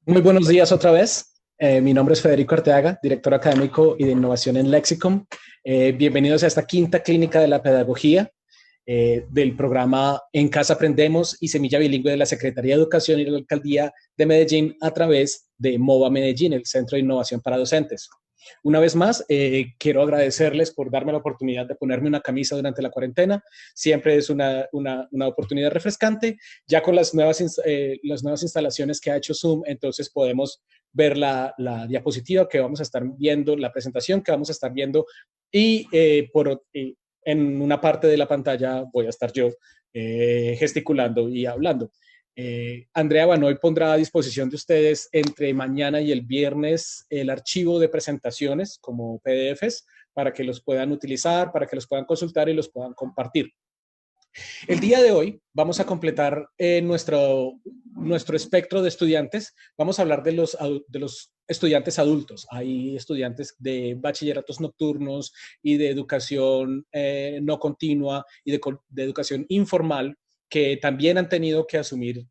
Muy buenos días otra vez. Mi nombre es Federico Arteaga, director académico y de innovación en Lexicom. Bienvenidos a esta quinta clínica de la pedagogía del programa En Casa Aprendemos y Semilla Bilingüe de la Secretaría de Educación y la Alcaldía de Medellín a través de MOVA Medellín, el Centro de Innovación para Docentes. Una vez más, quiero agradecerles por darme la oportunidad de ponerme una camisa durante la cuarentena. Siempre es una oportunidad refrescante. Ya con las nuevas instalaciones que ha hecho Zoom, entonces podemos ver la diapositiva que vamos a estar viendo, la presentación que vamos a estar viendo y en una parte de la pantalla voy a estar yo gesticulando y hablando. Andrea Banoy pondrá a disposición de ustedes entre mañana y el viernes el archivo de presentaciones como PDFs para que los puedan utilizar, para que los puedan consultar y los puedan compartir. El día de hoy vamos a completar nuestro espectro de estudiantes. Vamos a hablar de los estudiantes adultos. Hay estudiantes de bachilleratos nocturnos y de educación no continua y de educación informal que también han tenido que asumir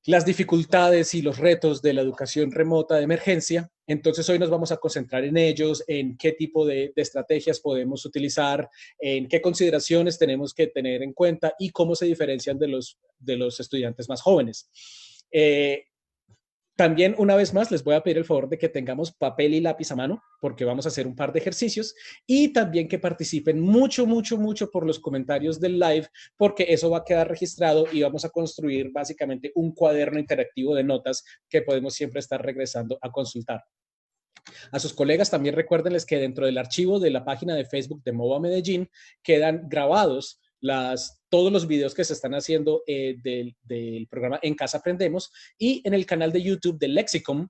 las dificultades y los retos de la educación remota de emergencia. Entonces hoy nos vamos a concentrar en ellos, en qué tipo de estrategias podemos utilizar, en qué consideraciones tenemos que tener en cuenta y cómo se diferencian de los estudiantes más jóvenes. También, una vez más, les voy a pedir el favor de que tengamos papel y lápiz a mano, porque vamos a hacer un par de ejercicios, y también que participen mucho por los comentarios del live, porque eso va a quedar registrado y vamos a construir básicamente un cuaderno interactivo de notas que podemos siempre estar regresando a consultar. A sus colegas también recuérdenles que dentro del archivo de la página de Facebook de MOVA Medellín quedan grabados todos los videos que se están haciendo del programa En Casa Aprendemos, y en el canal de YouTube de Lexicom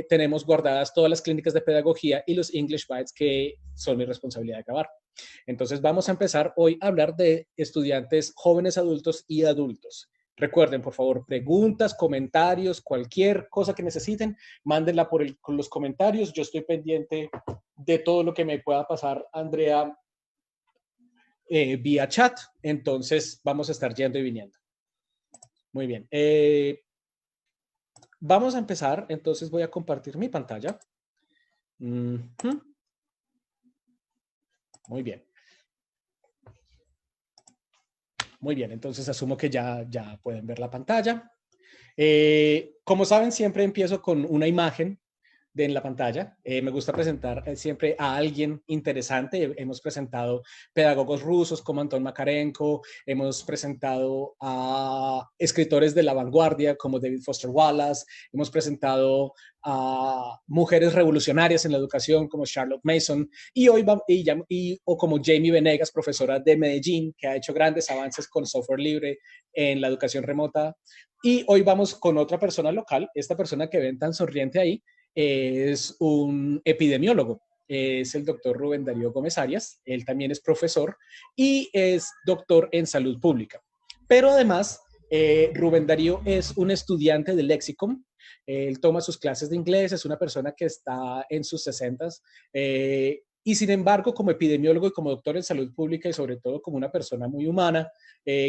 tenemos guardadas todas las clínicas de pedagogía y los English Bytes que son mi responsabilidad de acabar. Entonces vamos a empezar hoy a hablar de estudiantes jóvenes, adultos y adultos. Recuerden, por favor, preguntas, comentarios, cualquier cosa que necesiten, mándenla con los comentarios. Yo estoy pendiente de todo lo que me pueda pasar, Andrea, vía chat. Entonces vamos a estar yendo y viniendo. Muy bien. Vamos a empezar. Entonces voy a compartir mi pantalla. Muy bien. Muy bien, entonces asumo que ya pueden ver la pantalla. Como saben, siempre empiezo con una imagen en la pantalla. Me gusta presentar siempre a alguien interesante. Hemos presentado pedagogos rusos como Anton Makarenko, hemos presentado a escritores de la vanguardia como David Foster Wallace, hemos presentado a mujeres revolucionarias en la educación como Charlotte Mason, y hoy o como Jamie Venegas, profesora de Medellín, que ha hecho grandes avances con software libre en la educación remota. Y hoy vamos con otra persona local. Esta persona que ven tan sonriente ahí es un epidemiólogo, es el doctor Rubén Darío Gómez Arias. Él también es profesor y es doctor en salud pública. Pero además, Rubén Darío es un estudiante de Lexicom. Él toma sus clases de inglés, es una persona que está en sus 60s. Y sin embargo, como epidemiólogo y como doctor en salud pública y sobre todo como una persona muy humana,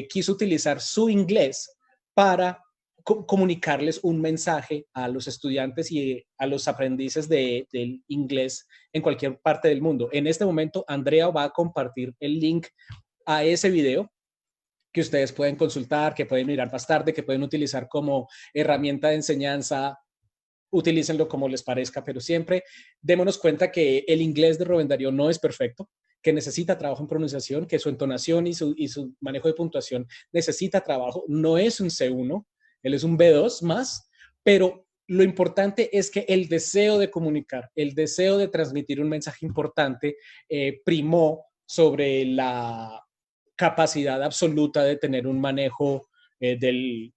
quiso utilizar su inglés para comunicarles un mensaje a los estudiantes y a los aprendices del inglés en cualquier parte del mundo. En este momento, Andrea va a compartir el link a ese video que ustedes pueden consultar, que pueden mirar más tarde, que pueden utilizar como herramienta de enseñanza. Utilícenlo como les parezca, pero siempre démonos cuenta que el inglés de Rubén Darío no es perfecto, que necesita trabajo en pronunciación, que su entonación y su manejo de puntuación necesita trabajo. No es un C1, él es un B2 más, pero lo importante es que el deseo de comunicar, el deseo de transmitir un mensaje importante primó sobre la capacidad absoluta de tener un manejo del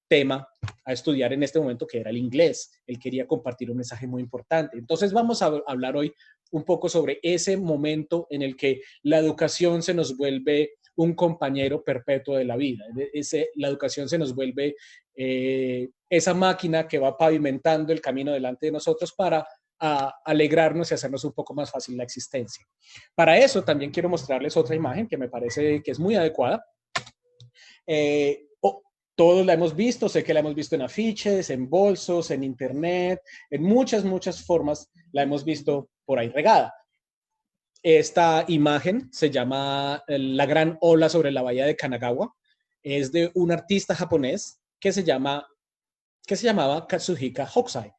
tema a estudiar en este momento, que era el inglés. Él quería compartir un mensaje muy importante. Entonces vamos a hablar hoy un poco sobre ese momento en el que la educación se nos vuelve un compañero perpetuo de la vida. La educación se nos vuelve esa máquina que va pavimentando el camino delante de nosotros para alegrarnos y hacernos un poco más fácil la existencia. Para eso también quiero mostrarles otra imagen que me parece que es muy adecuada. Todos la hemos visto, sé que la hemos visto en afiches, en bolsos, en internet, en muchas, muchas formas la hemos visto por ahí regada. Esta imagen se llama La gran ola sobre la bahía de Kanagawa. Es de un artista japonés que se llamaba Katsuhika Hokusai.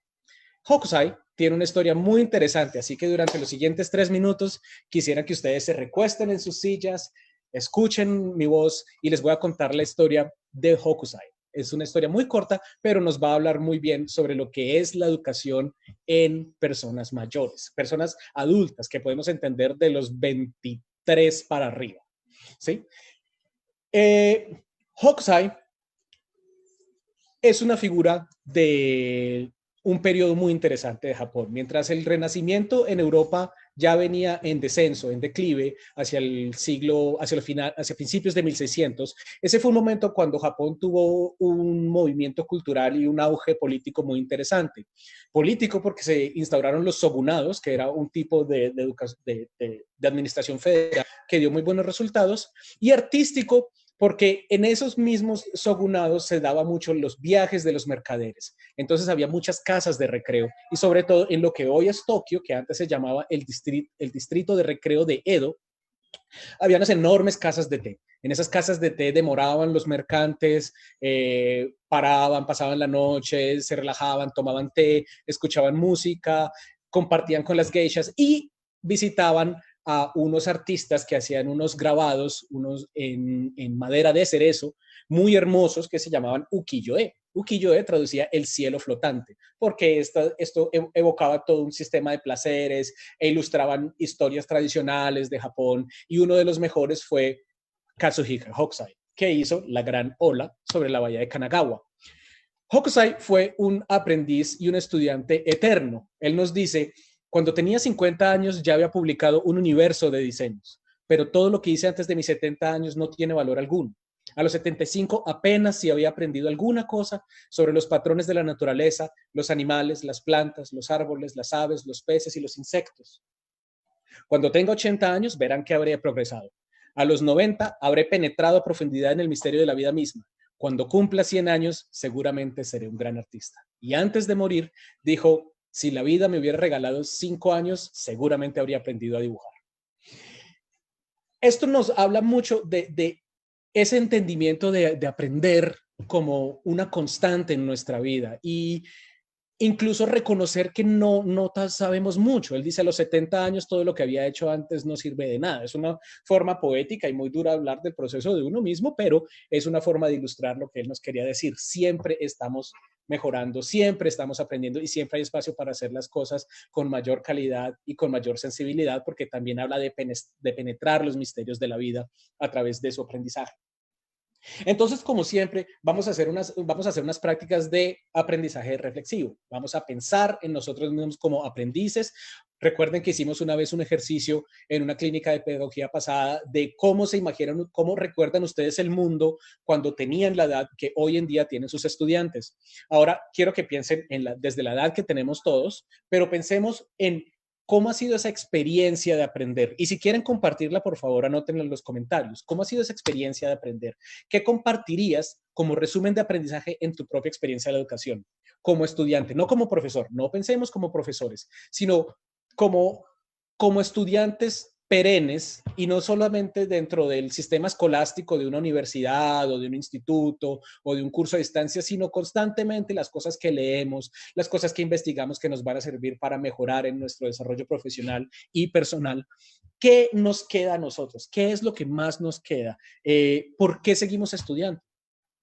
Hokusai tiene una historia muy interesante, así que durante los siguientes 3 minutos quisiera que ustedes se recuesten en sus sillas, escuchen mi voz y les voy a contar la historia de Hokusai. Es una historia muy corta, pero nos va a hablar muy bien sobre lo que es la educación en personas mayores, personas adultas que podemos entender de los 23 para arriba. ¿Sí? Hokusai es una figura de un periodo muy interesante de Japón. Mientras el Renacimiento en Europa ya venía en descenso, en declive, hacia el siglo, hacia el final, hacia principios de 1600, ese fue un momento cuando Japón tuvo un movimiento cultural y un auge político muy interesante. Político porque se instauraron los shogunados, que era un tipo de administración federal que dio muy buenos resultados, y artístico porque en esos mismos shogunados se daba mucho los viajes de los mercaderes. Entonces había muchas casas de recreo y sobre todo en lo que hoy es Tokio, que antes se llamaba el distrito de recreo de Edo, había unas enormes casas de té. En esas casas de té demoraban los mercantes, paraban, pasaban la noche, se relajaban, tomaban té, escuchaban música, compartían con las geishas y visitaban a unos artistas que hacían unos grabados, unos en madera de cerezo, muy hermosos que se llamaban ukiyo-e. Ukiyo-e traducía el cielo flotante, porque esto evocaba todo un sistema de placeres e ilustraban historias tradicionales de Japón, y uno de los mejores fue Katsuhika Hokusai, que hizo la gran ola sobre la bahía de Kanagawa. Hokusai fue un aprendiz y un estudiante eterno. Él nos dice, cuando tenía 50 años ya había publicado un universo de diseños, pero todo lo que hice antes de mis 70 años no tiene valor alguno. A los 75 apenas si había aprendido alguna cosa sobre los patrones de la naturaleza, los animales, las plantas, los árboles, las aves, los peces y los insectos. Cuando tenga 80 años verán que habré progresado. A los 90 habré penetrado a profundidad en el misterio de la vida misma. Cuando cumpla 100 años seguramente seré un gran artista. Y antes de morir dijo, si la vida me hubiera regalado 5 años seguramente habría aprendido a dibujar. Esto nos habla mucho de ese entendimiento de aprender como una constante en nuestra vida y incluso reconocer que no sabemos mucho. Él dice, a los 70 años todo lo que había hecho antes no sirve de nada. Es una forma poética y muy dura hablar del proceso de uno mismo, pero es una forma de ilustrar lo que él nos quería decir. Siempre estamos mejorando, siempre estamos aprendiendo y siempre hay espacio para hacer las cosas con mayor calidad y con mayor sensibilidad, porque también habla de penetrar los misterios de la vida a través de su aprendizaje. Entonces, como siempre, vamos a hacer unas prácticas de aprendizaje reflexivo. Vamos a pensar en nosotros mismos como aprendices. Recuerden que hicimos una vez un ejercicio en una clínica de pedagogía pasada de cómo se imaginan, cómo recuerdan ustedes el mundo cuando tenían la edad que hoy en día tienen sus estudiantes. Ahora quiero que piensen desde la edad que tenemos todos, pero pensemos en ¿cómo ha sido esa experiencia de aprender? Y si quieren compartirla, por favor, anótenla en los comentarios. ¿Cómo ha sido esa experiencia de aprender? ¿Qué compartirías como resumen de aprendizaje en tu propia experiencia de la educación? Como estudiante, no como profesor. No pensemos como profesores, sino como, como estudiantes perennes y no solamente dentro del sistema escolástico de una universidad o de un instituto o de un curso a distancia, sino constantemente las cosas que leemos, las cosas que investigamos que nos van a servir para mejorar en nuestro desarrollo profesional y personal. ¿Qué nos queda a nosotros? ¿Qué es lo que más nos queda? ¿Por qué seguimos estudiando?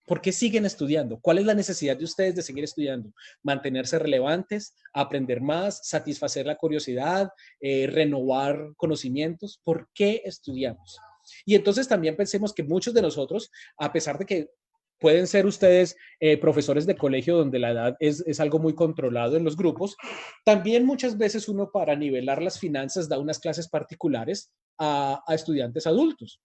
¿Por qué siguen estudiando? ¿Cuál es la necesidad de ustedes de seguir estudiando? Mantenerse relevantes, aprender más, satisfacer la curiosidad, renovar conocimientos. ¿Por qué estudiamos? Y entonces también pensemos que muchos de nosotros, a pesar de que pueden ser ustedes profesores de colegio donde la edad es algo muy controlado en los grupos, también muchas veces uno para nivelar las finanzas da unas clases particulares a estudiantes adultos.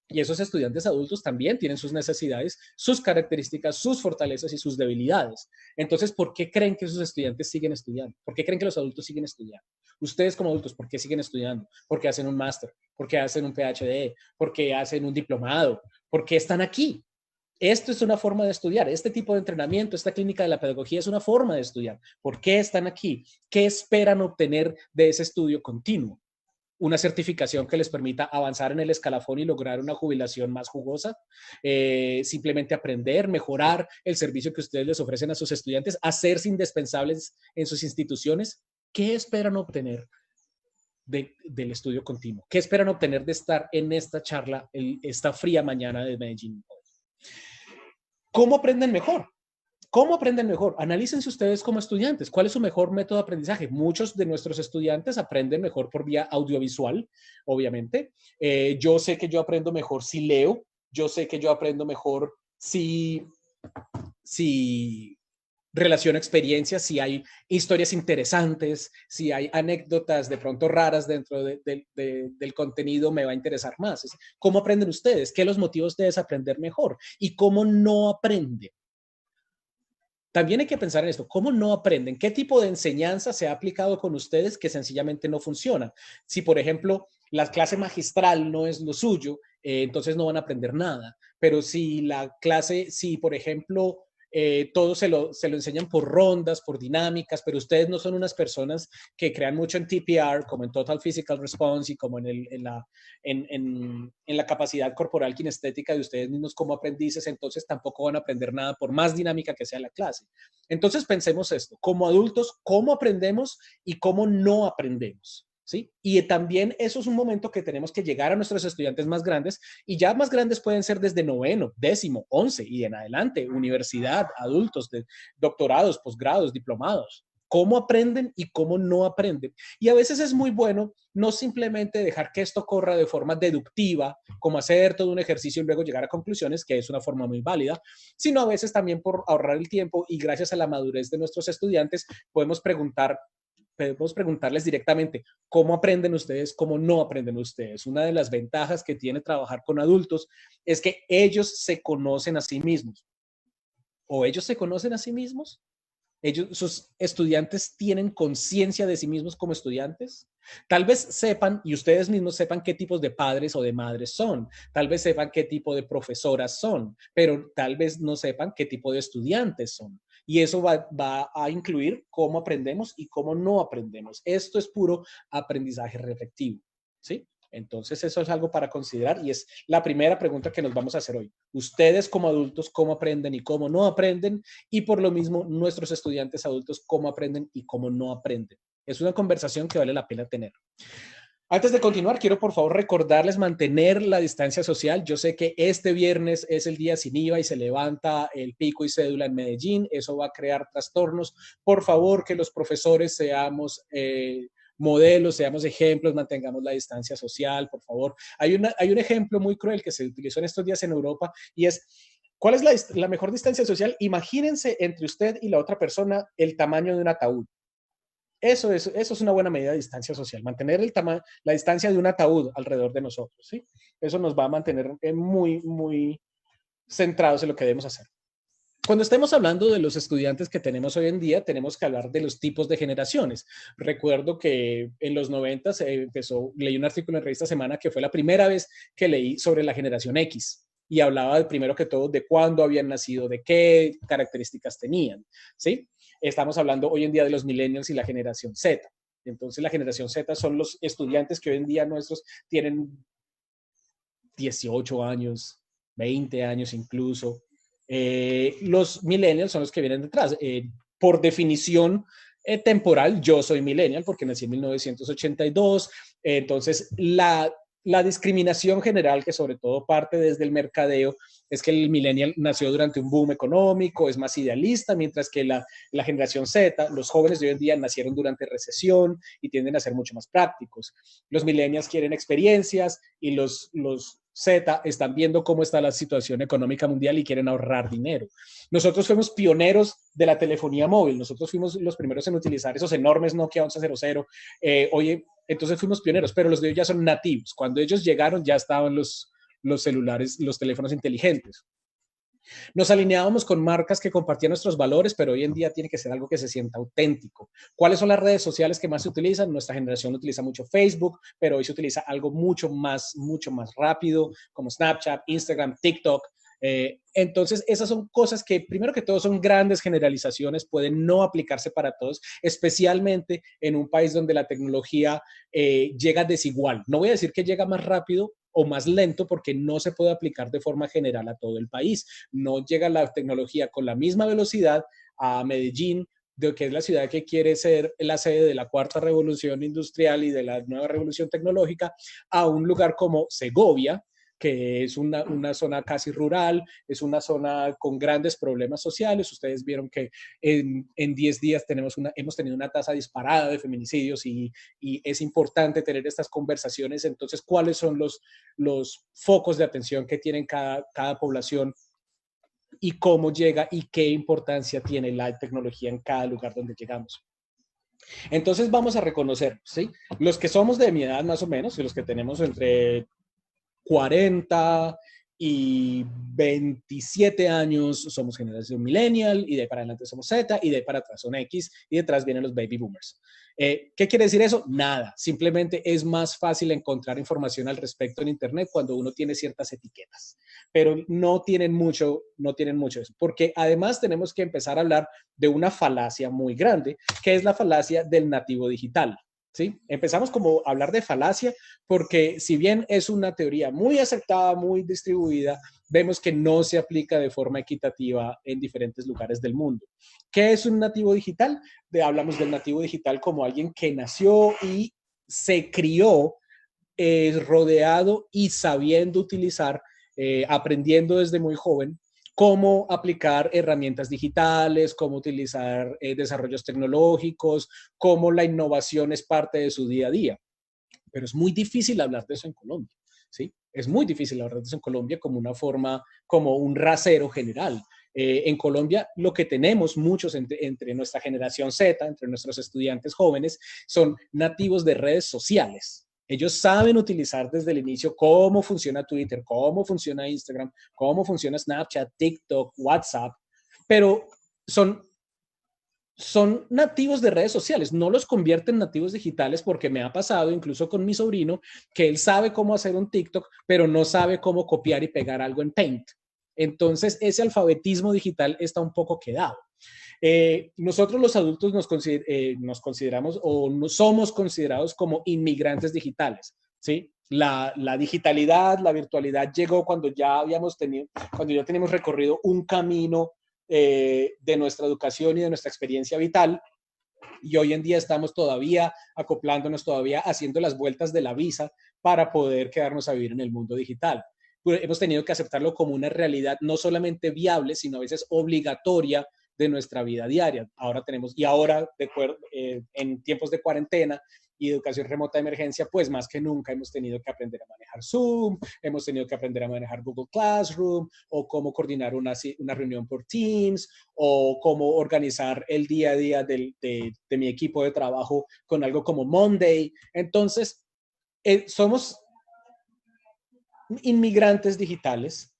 Y esos estudiantes adultos también tienen sus necesidades, sus características, sus fortalezas y sus debilidades. Entonces, ¿por qué creen que esos estudiantes siguen estudiando? ¿Por qué creen que los adultos siguen estudiando? Ustedes como adultos, ¿por qué siguen estudiando? ¿Por qué hacen un máster? ¿Por qué hacen un PhD? ¿Por qué hacen un diplomado? ¿Por qué están aquí? Esto es una forma de estudiar. Este tipo de entrenamiento, esta clínica de la pedagogía es una forma de estudiar. ¿Por qué están aquí? ¿Qué esperan obtener de ese estudio continuo? Una certificación que les permita avanzar en el escalafón y lograr una jubilación más jugosa, simplemente aprender, mejorar el servicio que ustedes les ofrecen a sus estudiantes, hacerse indispensables en sus instituciones. ¿Qué esperan obtener del estudio continuo? ¿Qué esperan obtener de estar en esta charla, esta fría mañana de Medellín? ¿Cómo aprenden mejor? ¿Cómo aprenden mejor? Analícense ustedes como estudiantes. ¿Cuál es su mejor método de aprendizaje? Muchos de nuestros estudiantes aprenden mejor por vía audiovisual, obviamente. Yo sé que yo aprendo mejor si leo. Yo sé que yo aprendo mejor si relaciono experiencias, si hay historias interesantes, si hay anécdotas de pronto raras dentro del contenido, me va a interesar más. ¿Cómo aprenden ustedes? ¿Qué los motiva a ustedes a aprender mejor? ¿Y cómo no aprenden? También hay que pensar en esto, ¿cómo no aprenden? ¿Qué tipo de enseñanza se ha aplicado con ustedes que sencillamente no funciona? Si, por ejemplo, la clase magistral no es lo suyo, entonces no van a aprender nada. Pero si la clase, si, por ejemplo, todo se lo enseñan por rondas, por dinámicas, pero ustedes no son unas personas que crean mucho en TPR, como en Total Physical Response y como en la capacidad corporal kinestética de ustedes mismos como aprendices, entonces tampoco van a aprender nada por más dinámica que sea la clase. Entonces pensemos esto, como adultos, ¿cómo aprendemos y cómo no aprendemos? ¿Sí? Y también eso es un momento que tenemos que llegar a nuestros estudiantes más grandes, y ya más grandes pueden ser desde noveno, décimo, 11 y en adelante, universidad, adultos, de doctorados, posgrados, diplomados. ¿Cómo aprenden y cómo no aprenden? Y a veces es muy bueno no simplemente dejar que esto corra de forma deductiva, como hacer todo un ejercicio y luego llegar a conclusiones, que es una forma muy válida, sino a veces también por ahorrar el tiempo y gracias a la madurez de nuestros estudiantes podemos preguntarles directamente cómo aprenden ustedes, cómo no aprenden ustedes. Una de las ventajas que tiene trabajar con adultos es que ellos se conocen a sí mismos. ¿O ellos se conocen a sí mismos? Sus estudiantes tienen conciencia de sí mismos como estudiantes. Tal vez sepan, y ustedes mismos sepan qué tipos de padres o de madres son. Tal vez sepan qué tipo de profesoras son, pero tal vez no sepan qué tipo de estudiantes son. Y eso va a incluir cómo aprendemos y cómo no aprendemos. Esto es puro aprendizaje reflectivo, ¿sí? Entonces, eso es algo para considerar y es la primera pregunta que nos vamos a hacer hoy. Ustedes como adultos, ¿cómo aprenden y cómo no aprenden? Y por lo mismo, nuestros estudiantes adultos, ¿cómo aprenden y cómo no aprenden? Es una conversación que vale la pena tener. Antes de continuar, quiero por favor recordarles mantener la distancia social. Yo sé que este viernes es el día sin IVA y se levanta el pico y cédula en Medellín. Eso va a crear trastornos. Por favor, que los profesores seamos modelos, seamos ejemplos, mantengamos la distancia social, por favor. Hay un ejemplo muy cruel que se utilizó en estos días en Europa y es, ¿cuál es la mejor distancia social? Imagínense entre usted y la otra persona el tamaño de un ataúd. Eso es una buena medida de distancia social, mantener la distancia de un ataúd alrededor de nosotros, ¿sí? Eso nos va a mantener muy, muy centrados en lo que debemos hacer. Cuando estemos hablando de los estudiantes que tenemos hoy en día, tenemos que hablar de los tipos de generaciones. Recuerdo que en los 90 leí un artículo en Revista Semana que fue la primera vez que leí sobre la generación X y hablaba de, primero que todo de cuándo habían nacido, de qué características tenían, ¿sí? Estamos hablando hoy en día de los millennials y la generación Z. Entonces, la generación Z son los estudiantes que hoy en día nuestros tienen 18 años, 20 años incluso. Los millennials son los que vienen detrás. Por definición temporal, yo soy millennial porque nací en 1982. Entonces, la discriminación general, que sobre todo parte desde el mercadeo, es que el millennial nació durante un boom económico, es más idealista, mientras que la generación Z, los jóvenes de hoy en día, nacieron durante recesión y tienden a ser mucho más prácticos. Los millennials quieren experiencias y los Z están viendo cómo está la situación económica mundial y quieren ahorrar dinero. Nosotros fuimos pioneros de la telefonía móvil, nosotros fuimos los primeros en utilizar esos enormes Nokia 1100. Oye, entonces fuimos pioneros, pero los de ellos ya son nativos. Cuando ellos llegaron ya estaban los celulares, los teléfonos inteligentes. Nos alineábamos con marcas que compartían nuestros valores, pero hoy en día tiene que ser algo que se sienta auténtico. ¿Cuáles son las redes sociales que más se utilizan? Nuestra generación utiliza mucho Facebook, pero hoy se utiliza algo mucho más rápido, como Snapchat, Instagram, TikTok. Entonces, esas son cosas que, primero que todo, son grandes generalizaciones, pueden no aplicarse para todos, especialmente en un país donde la tecnología llega desigual. No voy a decir que llega más rápido o más lento porque no se puede aplicar de forma general a todo el país. No llega la tecnología con la misma velocidad a Medellín, de que es la ciudad que quiere ser la sede de la cuarta revolución industrial y de la nueva revolución tecnológica, a un lugar como Segovia, que es una zona casi rural, es una zona con grandes problemas sociales. Ustedes vieron que en 10 días hemos tenido una tasa disparada de feminicidios y es importante tener estas conversaciones. Entonces, ¿cuáles son los focos de atención que tienen cada población y cómo llega y qué importancia tiene la tecnología en cada lugar donde llegamos? Entonces vamos a reconocer, ¿sí? Los que somos de mi edad más o menos y los que tenemos entre 40 y 27 años somos generación millennial y de ahí para adelante somos Z y de ahí para atrás son X y detrás vienen los baby boomers. ¿Qué quiere decir eso? Nada, simplemente es más fácil encontrar información al respecto en Internet cuando uno tiene ciertas etiquetas, pero no tienen mucho eso, porque además tenemos que empezar a hablar de una falacia muy grande, que es la falacia del nativo digital. ¿Sí? Empezamos como a hablar de falacia porque si bien es una teoría muy aceptada, muy distribuida, vemos que no se aplica de forma equitativa en diferentes lugares del mundo. ¿Qué es un nativo digital? Hablamos del nativo digital como alguien que nació y se crió rodeado y sabiendo utilizar, aprendiendo desde muy joven cómo aplicar herramientas digitales, cómo utilizar desarrollos tecnológicos, cómo la innovación es parte de su día a día. Pero es muy difícil hablar de eso en Colombia, ¿sí? Es muy difícil hablar de eso en Colombia como una forma, como un rasero general. En Colombia lo que tenemos muchos entre nuestra generación Z, entre nuestros estudiantes jóvenes, son nativos de redes sociales. Ellos saben utilizar desde el inicio cómo funciona Twitter, cómo funciona Instagram, cómo funciona Snapchat, TikTok, WhatsApp, pero son nativos de redes sociales, no los convierten en nativos digitales porque me ha pasado incluso con mi sobrino que él sabe cómo hacer un TikTok, pero no sabe cómo copiar y pegar algo en Paint. Entonces, ese alfabetismo digital está un poco quedado. Nosotros los adultos nos consideramos o no somos considerados como inmigrantes digitales, ¿sí? La digitalidad, la virtualidad llegó cuando cuando ya teníamos recorrido un camino de nuestra educación y de nuestra experiencia vital. Y hoy en día estamos todavía acoplándonos, todavía haciendo las vueltas de la visa para poder quedarnos a vivir en el mundo digital. Hemos tenido que aceptarlo como una realidad no solamente viable, sino a veces obligatoria de nuestra vida diaria. Ahora, en tiempos de cuarentena y educación remota de emergencia, pues más que nunca hemos tenido que aprender a manejar Zoom, hemos tenido que aprender a manejar Google Classroom, o cómo coordinar una reunión por Teams, o cómo organizar el día a día de mi equipo de trabajo con algo como Monday. Entonces, somos inmigrantes digitales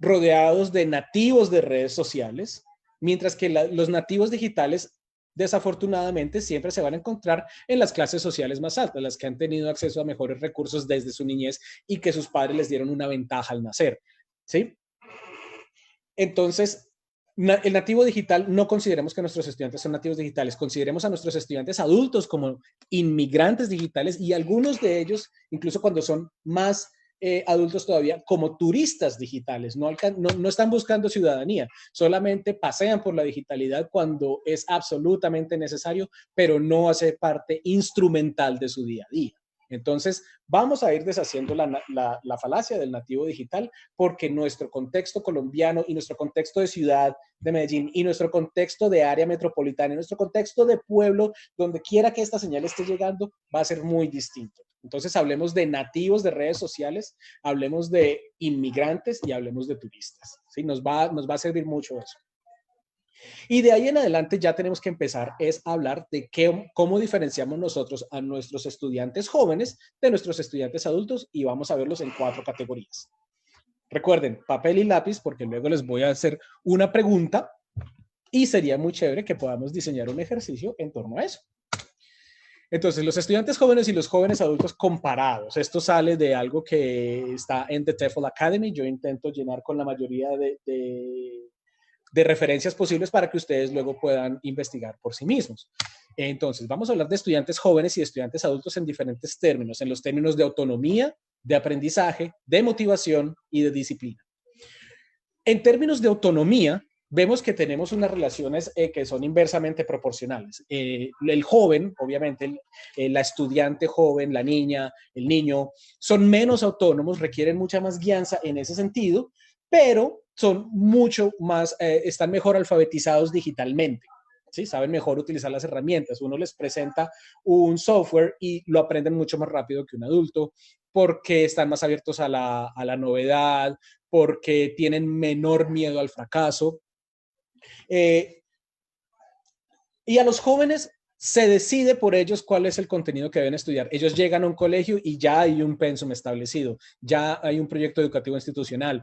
rodeados de nativos de redes sociales, mientras que los nativos digitales desafortunadamente siempre se van a encontrar en las clases sociales más altas, las que han tenido acceso a mejores recursos desde su niñez y que sus padres les dieron una ventaja al nacer, ¿sí? Entonces, el nativo digital, no consideremos que nuestros estudiantes son nativos digitales, consideremos a nuestros estudiantes adultos como inmigrantes digitales y algunos de ellos, incluso cuando son más adultos todavía, como turistas digitales. No están buscando ciudadanía, solamente pasean por la digitalidad cuando es absolutamente necesario, pero no hace parte instrumental de su día a día. Entonces, vamos a ir deshaciendo la falacia del nativo digital porque nuestro contexto colombiano y nuestro contexto de ciudad de Medellín y nuestro contexto de área metropolitana y nuestro contexto de pueblo, donde quiera que esta señal esté llegando, va a ser muy distinto. Entonces, hablemos de nativos de redes sociales, hablemos de inmigrantes y hablemos de turistas. ¿Sí? Nos va a servir mucho eso. Y de ahí en adelante ya tenemos que empezar es a hablar de cómo diferenciamos nosotros a nuestros estudiantes jóvenes de nuestros estudiantes adultos y vamos a verlos en 4 categorías. Recuerden, papel y lápiz porque luego les voy a hacer una pregunta y sería muy chévere que podamos diseñar un ejercicio en torno a eso. Entonces, los estudiantes jóvenes y los jóvenes adultos comparados. Esto sale de algo que está en The TEFL Academy. Yo intento llenar con la mayoría de referencias posibles para que ustedes luego puedan investigar por sí mismos. Entonces, vamos a hablar de estudiantes jóvenes y de estudiantes adultos en diferentes términos, en los términos de autonomía, de aprendizaje, de motivación y de disciplina. En términos de autonomía, vemos que tenemos unas relaciones que son inversamente proporcionales. El joven, obviamente, la estudiante joven, la niña, el niño, son menos autónomos, requieren mucha más guianza en ese sentido, pero son mucho más, están mejor alfabetizados digitalmente. ¿Sí? Saben mejor utilizar las herramientas. Uno les presenta un software y lo aprenden mucho más rápido que un adulto porque están más abiertos a la novedad, porque tienen menor miedo al fracaso. Y a los jóvenes se decide por ellos cuál es el contenido que deben estudiar. Ellos llegan a un colegio y ya hay un pensum establecido, ya hay un proyecto educativo institucional.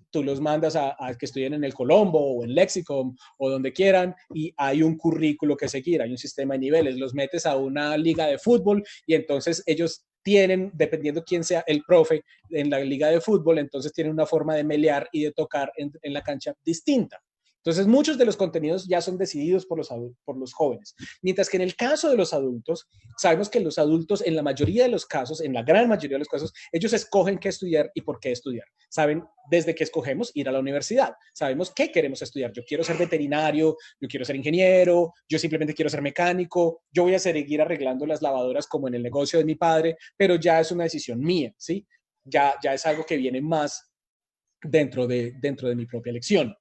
Tú los mandas a que estudien en el Colombo o en Lexicon o donde quieran y hay un currículo que seguir, hay un sistema de niveles. Los metes a una liga de fútbol y entonces ellos tienen, dependiendo quién sea el profe en la liga de fútbol, entonces tienen una forma de melear y de tocar en la cancha distinta. Entonces, muchos de los contenidos ya son decididos por los jóvenes. Mientras que en el caso de los adultos, sabemos que los adultos, en la mayoría de los casos, en la gran mayoría de los casos, ellos escogen qué estudiar y por qué estudiar. Saben desde que escogemos ir a la universidad. Sabemos qué queremos estudiar. Yo quiero ser veterinario, yo quiero ser ingeniero, yo simplemente quiero ser mecánico, yo voy a seguir arreglando las lavadoras como en el negocio de mi padre, pero ya es una decisión mía, ¿sí? Ya es algo que viene más dentro de mi propia elección.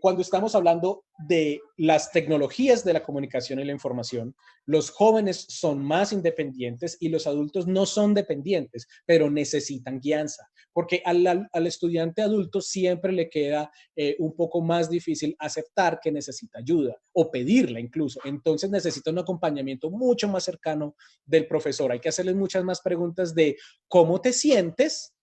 Cuando estamos hablando de las tecnologías de la comunicación y la información, los jóvenes son más independientes y los adultos no son dependientes, pero necesitan guianza, porque al estudiante adulto siempre le queda un poco más difícil aceptar que necesita ayuda o pedirla incluso. Entonces necesita un acompañamiento mucho más cercano del profesor. Hay que hacerles muchas más preguntas de cómo te sientes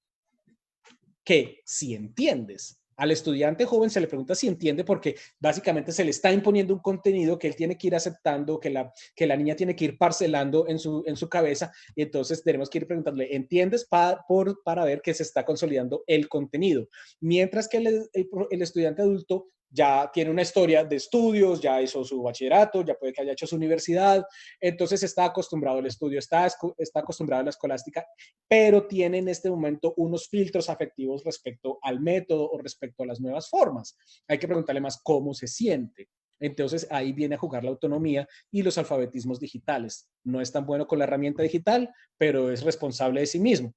que si entiendes. Al estudiante joven se le pregunta si entiende porque básicamente se le está imponiendo un contenido que él tiene que ir aceptando, que la niña tiene que ir parcelando en su cabeza y entonces tenemos que ir preguntándole, ¿entiendes? Para ver que se está consolidando el contenido. Mientras que el estudiante adulto ya tiene una historia de estudios, ya hizo su bachillerato, ya puede que haya hecho su universidad, entonces está acostumbrado al estudio, está acostumbrado a la escolástica, pero tiene en este momento unos filtros afectivos respecto al método o respecto a las nuevas formas. Hay que preguntarle más cómo se siente. Entonces ahí viene a jugar la autonomía y los alfabetismos digitales. No es tan bueno con la herramienta digital, pero es responsable de sí mismo.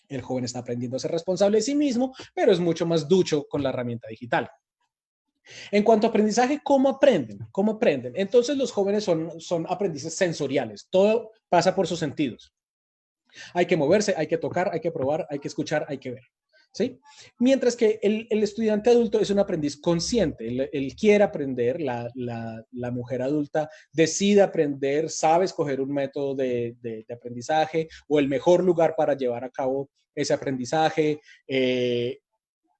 El joven está aprendiendo a ser responsable de sí mismo, pero es mucho más ducho con la herramienta digital. En cuanto a aprendizaje, ¿cómo aprenden? ¿Cómo aprenden? Entonces los jóvenes son aprendices sensoriales. Todo pasa por sus sentidos. Hay que moverse, hay que tocar, hay que probar, hay que escuchar, hay que ver. ¿Sí? Mientras que el estudiante adulto es un aprendiz consciente, él quiere aprender, la mujer adulta decide aprender, sabe escoger un método de aprendizaje o el mejor lugar para llevar a cabo ese aprendizaje.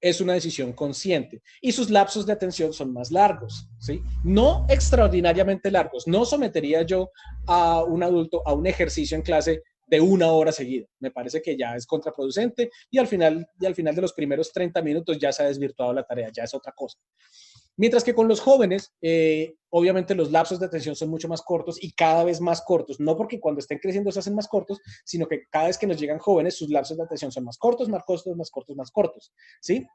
Es una decisión consciente y sus lapsos de atención son más largos, ¿sí? No extraordinariamente largos. No sometería yo a un adulto a un ejercicio en clase de 1 hora seguida. Me parece que ya es contraproducente y al final de los primeros 30 minutos ya se ha desvirtuado la tarea, ya es otra cosa. Mientras que con los jóvenes, obviamente los lapsos de atención son mucho más cortos y cada vez más cortos, no porque cuando estén creciendo se hacen más cortos, sino que cada vez que nos llegan jóvenes, sus lapsos de atención son más cortos, más cortos, más cortos, más cortos, ¿sí?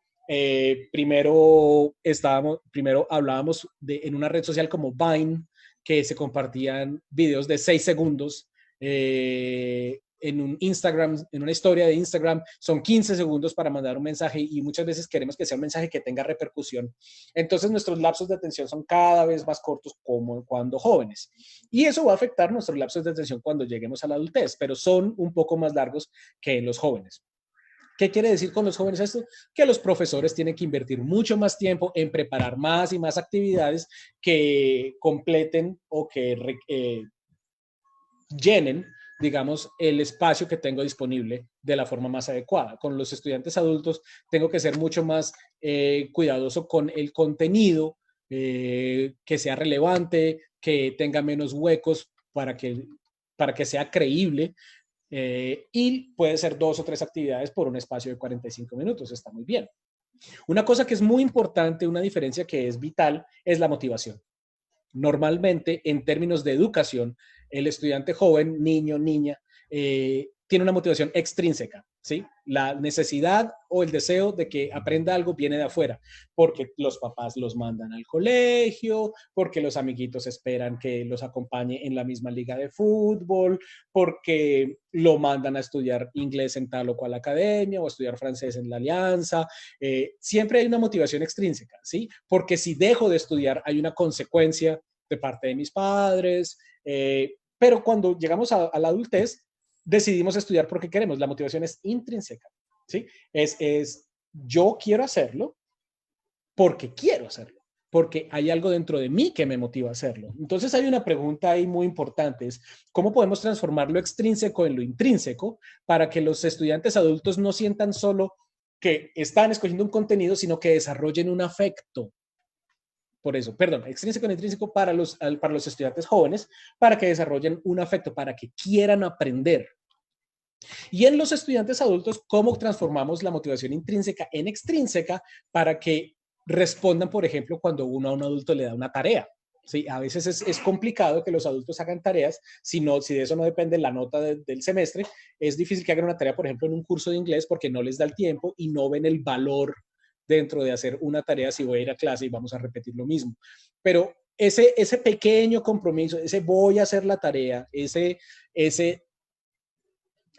Primero hablábamos en una red social como Vine, que se compartían videos de 6 segundos, en un Instagram, en una historia de Instagram, son 15 segundos para mandar un mensaje y muchas veces queremos que sea un mensaje que tenga repercusión. Entonces nuestros lapsos de atención son cada vez más cortos como cuando jóvenes. Y eso va a afectar nuestros lapsos de atención cuando lleguemos a la adultez, pero son un poco más largos que en los jóvenes. ¿Qué quiere decir con los jóvenes esto? Que los profesores tienen que invertir mucho más tiempo en preparar más y más actividades que completen o que llenen, digamos, el espacio que tengo disponible de la forma más adecuada. Con los estudiantes adultos tengo que ser mucho más cuidadoso con el contenido, que sea relevante, que tenga menos huecos para que sea creíble. Y puede ser 2 o 3 actividades por un espacio de 45 minutos. Está muy bien. Una cosa que es muy importante, una diferencia que es vital, es la motivación. Normalmente, en términos de educación, el estudiante joven, niño, niña, tiene una motivación extrínseca, ¿sí? La necesidad o el deseo de que aprenda algo viene de afuera, porque los papás los mandan al colegio, porque los amiguitos esperan que los acompañe en la misma liga de fútbol, porque lo mandan a estudiar inglés en tal o cual academia o a estudiar francés en la Alianza. Siempre hay una motivación extrínseca, ¿sí? Porque si dejo de estudiar hay una consecuencia de parte de mis padres, pero cuando llegamos a la adultez, decidimos estudiar porque queremos. La motivación es intrínseca, ¿sí? Yo quiero hacerlo porque quiero hacerlo, porque hay algo dentro de mí que me motiva a hacerlo. Entonces hay una pregunta ahí muy importante, es ¿cómo podemos transformar lo extrínseco en lo intrínseco para que los estudiantes adultos no sientan solo que están escogiendo un contenido, sino que desarrollen un afecto? Por eso, perdón, extrínseco e intrínseco para los estudiantes jóvenes, para que desarrollen un afecto, para que quieran aprender. Y en los estudiantes adultos, ¿cómo transformamos la motivación intrínseca en extrínseca para que respondan, por ejemplo, cuando uno a un adulto le da una tarea? Sí, a veces es complicado que los adultos hagan tareas, si de eso no depende la nota del semestre, es difícil que hagan una tarea, por ejemplo, en un curso de inglés porque no les da el tiempo y no ven el valor dentro de hacer una tarea si voy a ir a clase y vamos a repetir lo mismo. Pero ese pequeño compromiso, ese voy a hacer la tarea,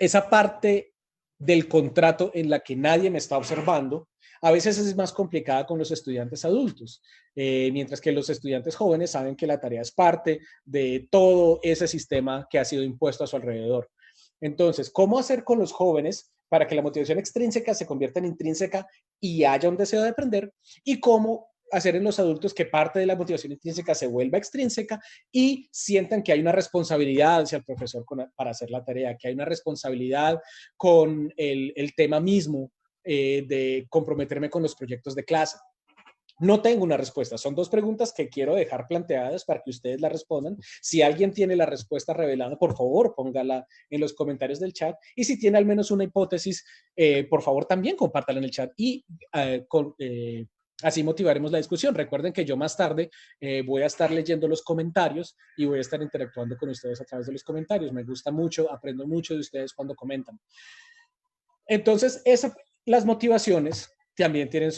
esa parte del contrato en la que nadie me está observando, a veces es más complicada con los estudiantes adultos, mientras que los estudiantes jóvenes saben que la tarea es parte de todo ese sistema que ha sido impuesto a su alrededor. Entonces, ¿cómo hacer con los jóvenes para que la motivación extrínseca se convierta en intrínseca y haya un deseo de aprender? ¿Y cómo hacer en los adultos que parte de la motivación intrínseca se vuelva extrínseca y sientan que hay una responsabilidad hacia el profesor para hacer la tarea, que hay una responsabilidad con el tema mismo de comprometerme con los proyectos de clase? No tengo una respuesta. Son 2 preguntas que quiero dejar planteadas para que ustedes la respondan. Si alguien tiene la respuesta revelada, por favor, póngala en los comentarios del chat. Y si tiene al menos una hipótesis, por favor, también compártala en el chat y así motivaremos la discusión. Recuerden que yo más tarde voy a estar leyendo los comentarios y voy a estar interactuando con ustedes a través de los comentarios. Me gusta mucho, aprendo mucho de ustedes cuando comentan. Entonces, las motivaciones también tienen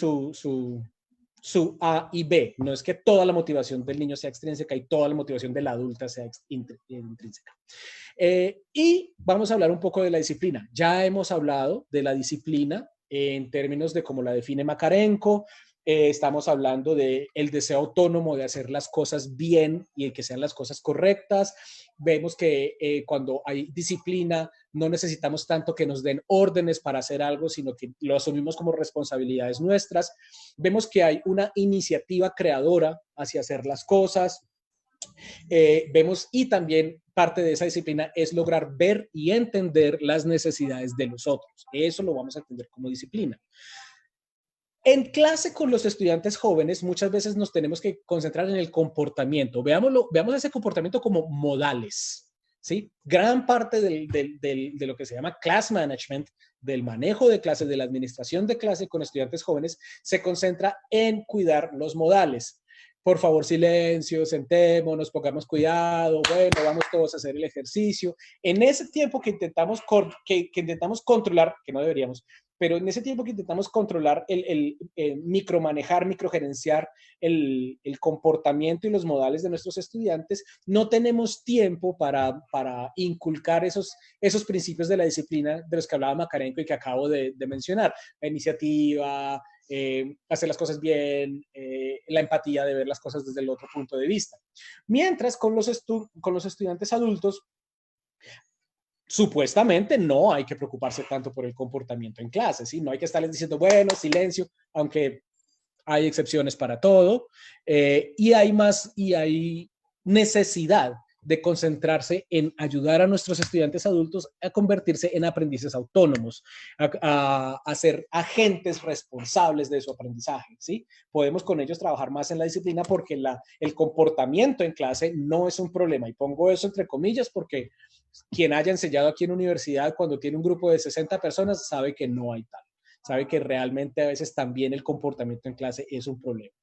su A y B. No es que toda la motivación del niño sea extrínseca y toda la motivación de la adulta sea intrínseca. Y vamos a hablar un poco de la disciplina. Ya hemos hablado de la disciplina en términos de cómo la define Makarenko. Estamos hablando del deseo autónomo de hacer las cosas bien y que sean las cosas correctas. Vemos que cuando hay disciplina no necesitamos tanto que nos den órdenes para hacer algo, sino que lo asumimos como responsabilidades nuestras. Vemos que hay una iniciativa creadora hacia hacer las cosas. Vemos y también parte de esa disciplina es lograr ver y entender las necesidades de los otros. Eso lo vamos a entender como disciplina. En clase con los estudiantes jóvenes muchas veces nos tenemos que concentrar en el comportamiento. Veamos ese comportamiento como modales, ¿sí? Gran parte de lo que se llama class management, del manejo de clases, de la administración de clase con estudiantes jóvenes, se concentra en cuidar los modales. Por favor, silencio, sentémonos, pongamos cuidado, bueno, vamos todos a hacer el ejercicio. En ese tiempo que intentamos controlar, que no deberíamos, pero en ese tiempo que intentamos controlar, micromanejar, microgerenciar el comportamiento y los modales de nuestros estudiantes, no tenemos tiempo para inculcar esos principios de la disciplina de los que hablaba Makarenko y que acabo de mencionar. La iniciativa, hacer las cosas bien, la empatía de ver las cosas desde el otro punto de vista. Mientras con los estudiantes adultos, supuestamente no hay que preocuparse tanto por el comportamiento en clase, ¿sí? No hay que estarles diciendo, bueno, silencio, aunque hay excepciones para todo, y hay necesidad de concentrarse en ayudar a nuestros estudiantes adultos a convertirse en aprendices autónomos, a ser agentes responsables de su aprendizaje, ¿sí? Podemos con ellos trabajar más en la disciplina porque el comportamiento en clase no es un problema. Y pongo eso entre comillas porque quien haya enseñado aquí en universidad cuando tiene un grupo de 60 personas sabe que no hay tal. Sabe que realmente a veces también el comportamiento en clase es un problema.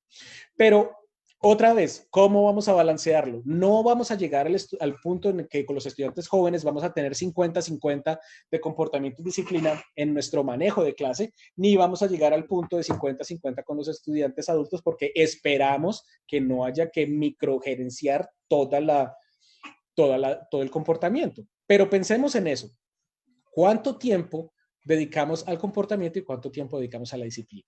Pero otra vez, ¿cómo vamos a balancearlo? No vamos a llegar al punto en el que con los estudiantes jóvenes vamos a tener 50-50 de comportamiento y disciplina en nuestro manejo de clase, ni vamos a llegar al punto de 50-50 con los estudiantes adultos porque esperamos que no haya que microgerenciar todo el comportamiento. Pero pensemos en eso. ¿Cuánto tiempo dedicamos al comportamiento y cuánto tiempo dedicamos a la disciplina?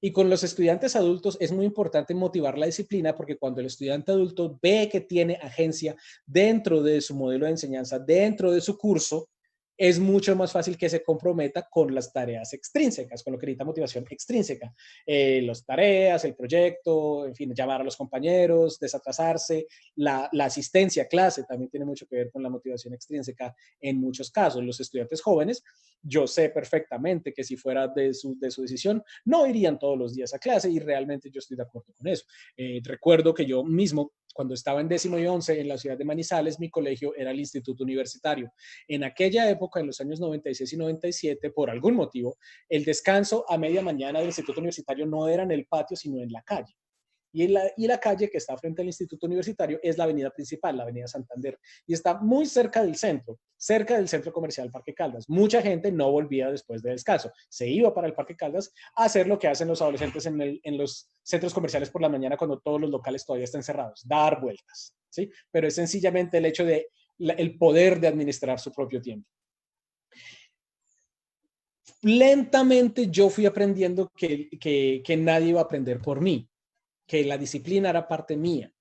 Y con los estudiantes adultos es muy importante motivar la disciplina porque cuando el estudiante adulto ve que tiene agencia dentro de su modelo de enseñanza, dentro de su curso, es mucho más fácil que se comprometa con las tareas extrínsecas, con lo que necesita motivación extrínseca. Las tareas, el proyecto, en fin, llamar a los compañeros, desatrasarse, la asistencia a clase también tiene mucho que ver con la motivación extrínseca en muchos casos. Los estudiantes jóvenes, yo sé perfectamente que si fuera de su decisión, no irían todos los días a clase y realmente yo estoy de acuerdo con eso. Recuerdo que yo mismo, cuando estaba en 10º y 11 en la ciudad de Manizales, mi colegio era el Instituto Universitario. En aquella época, en los años 96 y 97, por algún motivo, el descanso a media mañana del Instituto Universitario no era en el patio, sino en la calle. Y la calle que está frente al Instituto Universitario es la avenida principal, la avenida Santander, y está muy cerca del centro comercial Parque Caldas. Mucha gente no volvía después de descanso, se iba para el Parque Caldas a hacer lo que hacen los adolescentes en los centros comerciales por la mañana cuando todos los locales todavía están cerrados, dar vueltas, ¿sí? Pero es sencillamente el hecho de el poder de administrar su propio tiempo. Lentamente yo fui aprendiendo que nadie iba a aprender por mí, que la disciplina era parte mía.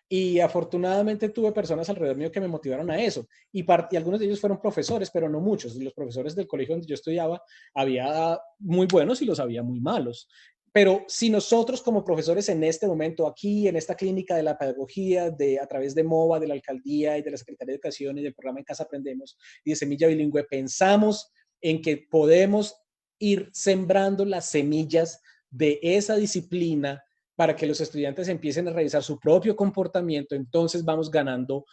Y afortunadamente tuve personas alrededor mío que me motivaron a eso. Y algunos de ellos fueron profesores, pero no muchos. Los profesores del colegio donde yo estudiaba, había muy buenos y los había muy malos. Pero si nosotros como profesores en este momento, aquí en esta clínica de la pedagogía, a través de MOVA, de la alcaldía y de la Secretaría de Educación y del programa En Casa Aprendemos y de Semilla Bilingüe, pensamos en que podemos ir sembrando las semillas de esa disciplina para que los estudiantes empiecen a revisar su propio comportamiento, entonces vamos ganando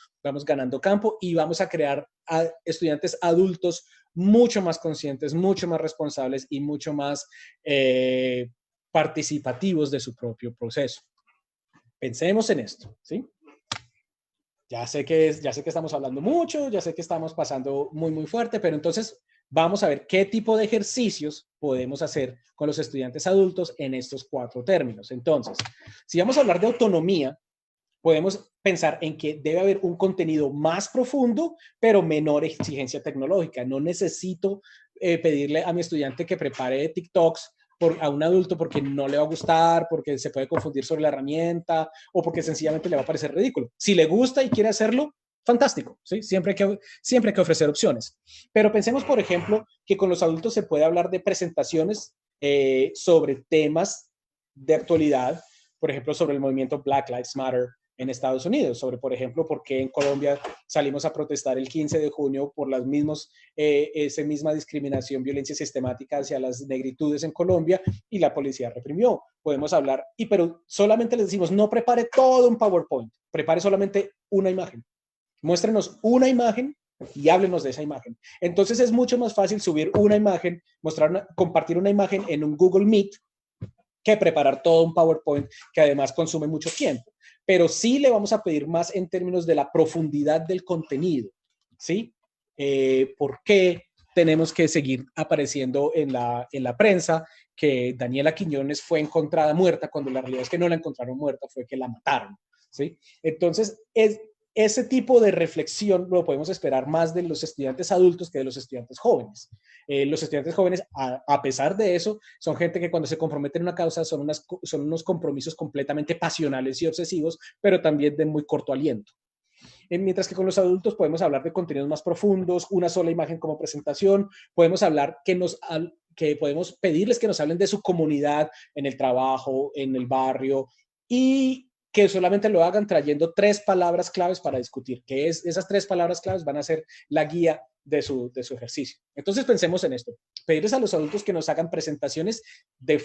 campo y vamos a crear a estudiantes adultos mucho más conscientes, mucho más responsables y mucho más participativos de su propio proceso. Pensemos en esto, ¿sí? Ya sé que estamos hablando mucho, ya sé que estamos pasando muy, muy fuerte, pero entonces vamos a ver qué tipo de ejercicios podemos hacer con los estudiantes adultos en estos 4 términos. Entonces, si vamos a hablar de autonomía, podemos pensar en que debe haber un contenido más profundo, pero menor exigencia tecnológica. No necesito pedirle a mi estudiante que prepare TikToks a un adulto porque no le va a gustar, porque se puede confundir sobre la herramienta o porque sencillamente le va a parecer ridículo. Si le gusta y quiere hacerlo, fantástico, ¿sí? Siempre hay que ofrecer opciones. Pero pensemos, por ejemplo, que con los adultos se puede hablar de presentaciones sobre temas de actualidad, por ejemplo, sobre el movimiento Black Lives Matter en Estados Unidos, sobre, por ejemplo, por qué en Colombia salimos a protestar el 15 de junio por esa misma discriminación, violencia sistemática hacia las negritudes en Colombia y la policía reprimió. Podemos hablar, pero solamente les decimos, no prepare todo un PowerPoint, prepare solamente una imagen. Muéstrenos una imagen y háblenos de esa imagen. Entonces es mucho más fácil subir una imagen, compartir una imagen en un Google Meet que preparar todo un PowerPoint que además consume mucho tiempo. Pero sí le vamos a pedir más en términos de la profundidad del contenido, ¿sí? ¿Por qué tenemos que seguir apareciendo en la prensa que Daniela Quiñones fue encontrada muerta cuando la realidad es que no la encontraron muerta, fue que la mataron, ¿sí? Entonces, ese tipo de reflexión lo podemos esperar más de los estudiantes adultos que de los estudiantes jóvenes. Los estudiantes jóvenes, a pesar de eso, son gente que cuando se comprometen en una causa son unos compromisos completamente pasionales y obsesivos, pero también de muy corto aliento. Mientras que con los adultos podemos hablar de contenidos más profundos, una sola imagen como presentación, podemos hablar que podemos pedirles que nos hablen de su comunidad en el trabajo, en el barrio, y que solamente lo hagan trayendo 3 palabras claves para discutir, que esas 3 palabras claves van a ser la guía de su ejercicio. Entonces pensemos en esto, pedirles a los adultos que nos hagan presentaciones de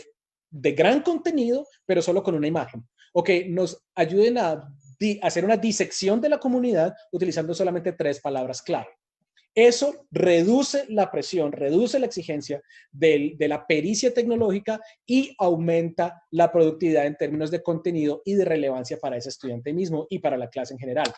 gran contenido, pero solo con una imagen, o que nos ayuden a hacer una disección de la comunidad utilizando solamente 3 palabras clave. Eso reduce la presión, reduce la exigencia de la pericia tecnológica y aumenta la productividad en términos de contenido y de relevancia para ese estudiante mismo y para la clase en general.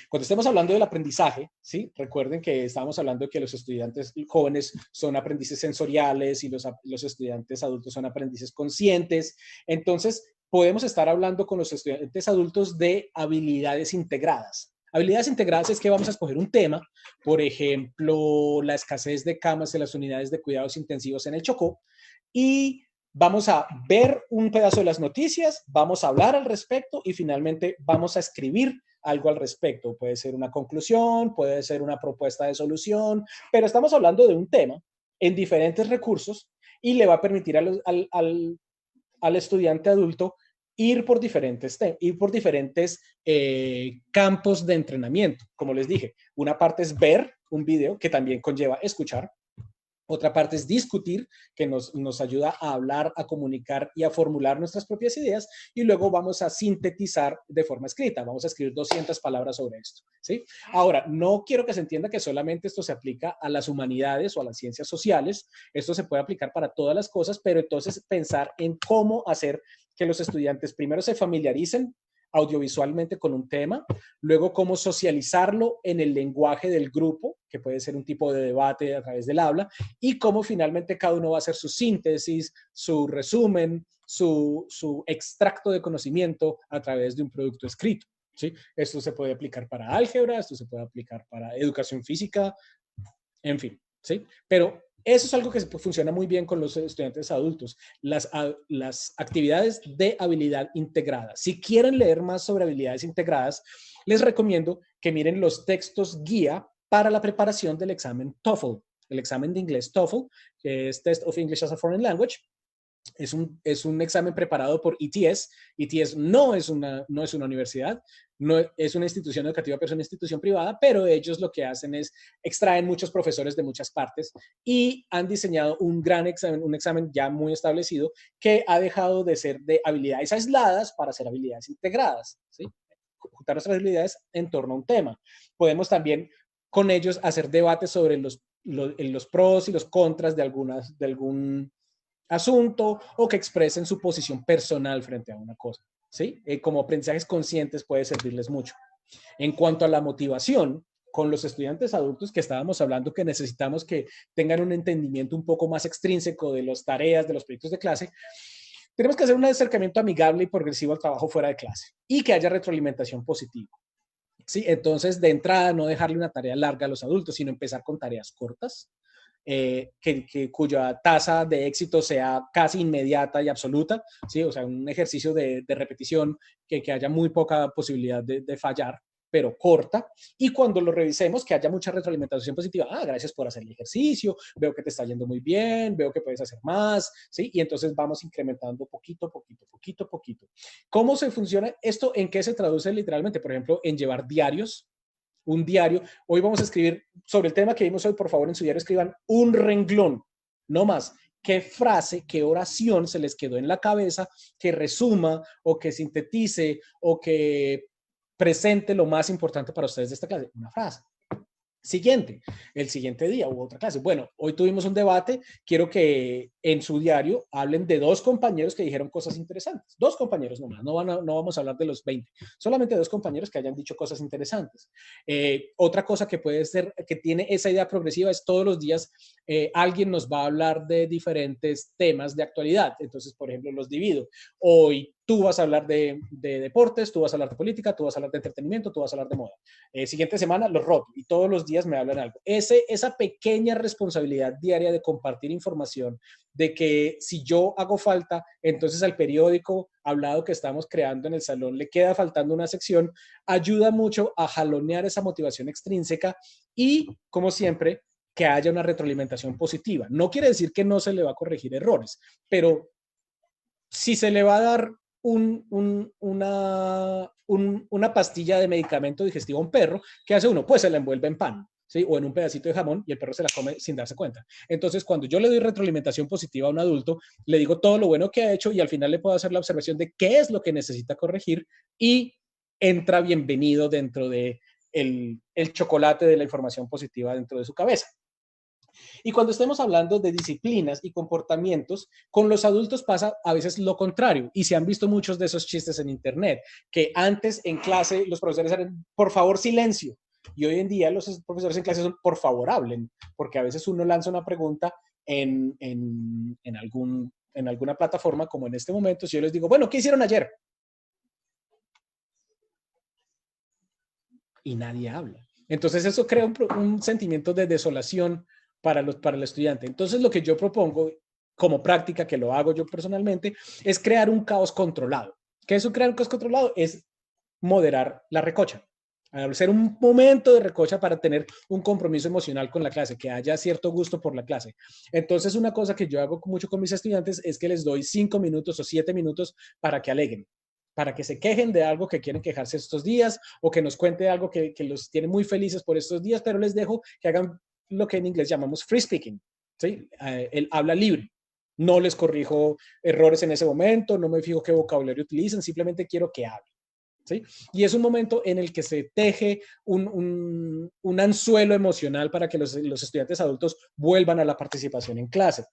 Cuando estemos hablando del aprendizaje, ¿sí? Recuerden que estábamos hablando de que los estudiantes jóvenes son aprendices sensoriales y los estudiantes adultos son aprendices conscientes. Entonces, podemos estar hablando con los estudiantes adultos de habilidades integradas. Habilidades integradas es que vamos a escoger un tema, por ejemplo, la escasez de camas en las unidades de cuidados intensivos en el Chocó, y vamos a ver un pedazo de las noticias, vamos a hablar al respecto y finalmente vamos a escribir algo al respecto. Puede ser una conclusión, puede ser una propuesta de solución, pero estamos hablando de un tema en diferentes recursos y le va a permitir al estudiante adulto ir por diferentes campos de entrenamiento. Como les dije, una parte es ver un video, que también conlleva escuchar. Otra parte es discutir, que nos ayuda a hablar, a comunicar y a formular nuestras propias ideas. Y luego vamos a sintetizar de forma escrita. Vamos a escribir 200 palabras sobre esto, ¿sí? Ahora, no quiero que se entienda que solamente esto se aplica a las humanidades o a las ciencias sociales. Esto se puede aplicar para todas las cosas, pero entonces pensar en cómo hacer que los estudiantes primero se familiaricen audiovisualmente con un tema, luego cómo socializarlo en el lenguaje del grupo, que puede ser un tipo de debate a través del habla, y cómo finalmente cada uno va a hacer su síntesis, su resumen, su extracto de conocimiento a través de un producto escrito, ¿sí? Esto se puede aplicar para álgebra, esto se puede aplicar para educación física, en fin, ¿sí? Pero eso es algo que funciona muy bien con los estudiantes adultos, las actividades de habilidad integrada. Si quieren leer más sobre habilidades integradas, les recomiendo que miren los textos guía para la preparación del examen TOEFL, el examen de inglés TOEFL, que es Test of English as a Foreign Language. Es un examen preparado por ETS. ETS no es una universidad, no es una institución educativa, pero es una institución privada, pero ellos lo que hacen es extraen muchos profesores de muchas partes y han diseñado un gran examen, un examen ya muy establecido que ha dejado de ser de habilidades aisladas para ser habilidades integradas, ¿sí? Juntar nuestras habilidades en torno a un tema. Podemos también con ellos hacer debates sobre los pros y los contras de algún asunto o que expresen su posición personal frente a una cosa, ¿sí? Como aprendizajes conscientes puede servirles mucho. En cuanto a la motivación, con los estudiantes adultos que estábamos hablando que necesitamos que tengan un entendimiento un poco más extrínseco de las tareas, de los proyectos de clase, tenemos que hacer un acercamiento amigable y progresivo al trabajo fuera de clase y que haya retroalimentación positiva. ¿Sí? Entonces, de entrada, no dejarle una tarea larga a los adultos, sino empezar con tareas cortas, cuya tasa de éxito sea casi inmediata y absoluta, ¿sí? O sea, un ejercicio de repetición que haya muy poca posibilidad de fallar, pero corta, y cuando lo revisemos que haya mucha retroalimentación positiva. Gracias por hacer el ejercicio, veo que te está yendo muy bien, veo que puedes hacer más, ¿sí? Y entonces vamos incrementando poquito. ¿Cómo se funciona esto? ¿En qué se traduce literalmente? Por ejemplo, en llevar diarios, un diario. Hoy vamos a escribir sobre el tema que vimos hoy. Por favor, en su diario escriban un renglón, no más. ¿Qué frase, qué oración se les quedó en la cabeza que resuma o que sintetice o que presente lo más importante para ustedes de esta clase? Una frase. Siguiente, el siguiente día hubo otra clase. Bueno, hoy tuvimos un debate. Quiero que en su diario hablen de 2 compañeros que dijeron cosas interesantes. 2 compañeros nomás, no vamos a hablar de los 20. Solamente 2 compañeros que hayan dicho cosas interesantes. Otra cosa que puede ser, que tiene esa idea progresiva, es todos los días alguien nos va a hablar de diferentes temas de actualidad. Entonces, por ejemplo, los divido. Hoy tú vas a hablar de deportes, tú vas a hablar de política, tú vas a hablar de entretenimiento, tú vas a hablar de moda. Siguiente semana los roto y todos los días me hablan algo. Esa pequeña responsabilidad diaria de compartir información, de que si yo hago falta, entonces al periódico hablado que estamos creando en el salón le queda faltando una sección, ayuda mucho a jalonear esa motivación extrínseca y, como siempre, que haya una retroalimentación positiva. No quiere decir que no se le va a corregir errores, pero si se le va a dar una pastilla de medicamento digestivo a un perro, ¿qué hace uno? Pues se la envuelve en pan, ¿sí? O en un pedacito de jamón y el perro se la come sin darse cuenta. Entonces, cuando yo le doy retroalimentación positiva a un adulto, le digo todo lo bueno que ha hecho y al final le puedo hacer la observación de qué es lo que necesita corregir y entra bienvenido dentro de el chocolate de la información positiva dentro de su cabeza. Y cuando estemos hablando de disciplinas y comportamientos, con los adultos pasa a veces lo contrario. Y se han visto muchos de esos chistes en Internet, que antes en clase los profesores eran, por favor, silencio. Y hoy en día los profesores en clase son, por favor, hablen, porque a veces uno lanza una pregunta en alguna plataforma, como en este momento, si yo les digo, bueno, ¿qué hicieron ayer? Y nadie habla. Entonces eso crea un sentimiento de desolación para el estudiante. Entonces lo que yo propongo como práctica, que lo hago yo personalmente, es crear un caos controlado. ¿Qué es crear un caos controlado? Es moderar la recocha. Hacer un momento de recocha para tener un compromiso emocional con la clase, que haya cierto gusto por la clase. Entonces, una cosa que yo hago mucho con mis estudiantes es que les doy 5 minutos o 7 minutos para que aleguen, para que se quejen de algo que quieren quejarse estos días o que nos cuente algo que los tiene muy felices por estos días, pero les dejo que hagan lo que en inglés llamamos free speaking, ¿sí? El habla libre. No les corrijo errores en ese momento, no me fijo qué vocabulario utilizan, simplemente quiero que hablen. ¿Sí? Y es un momento en el que se teje un anzuelo emocional para que los estudiantes adultos vuelvan a la participación en clase.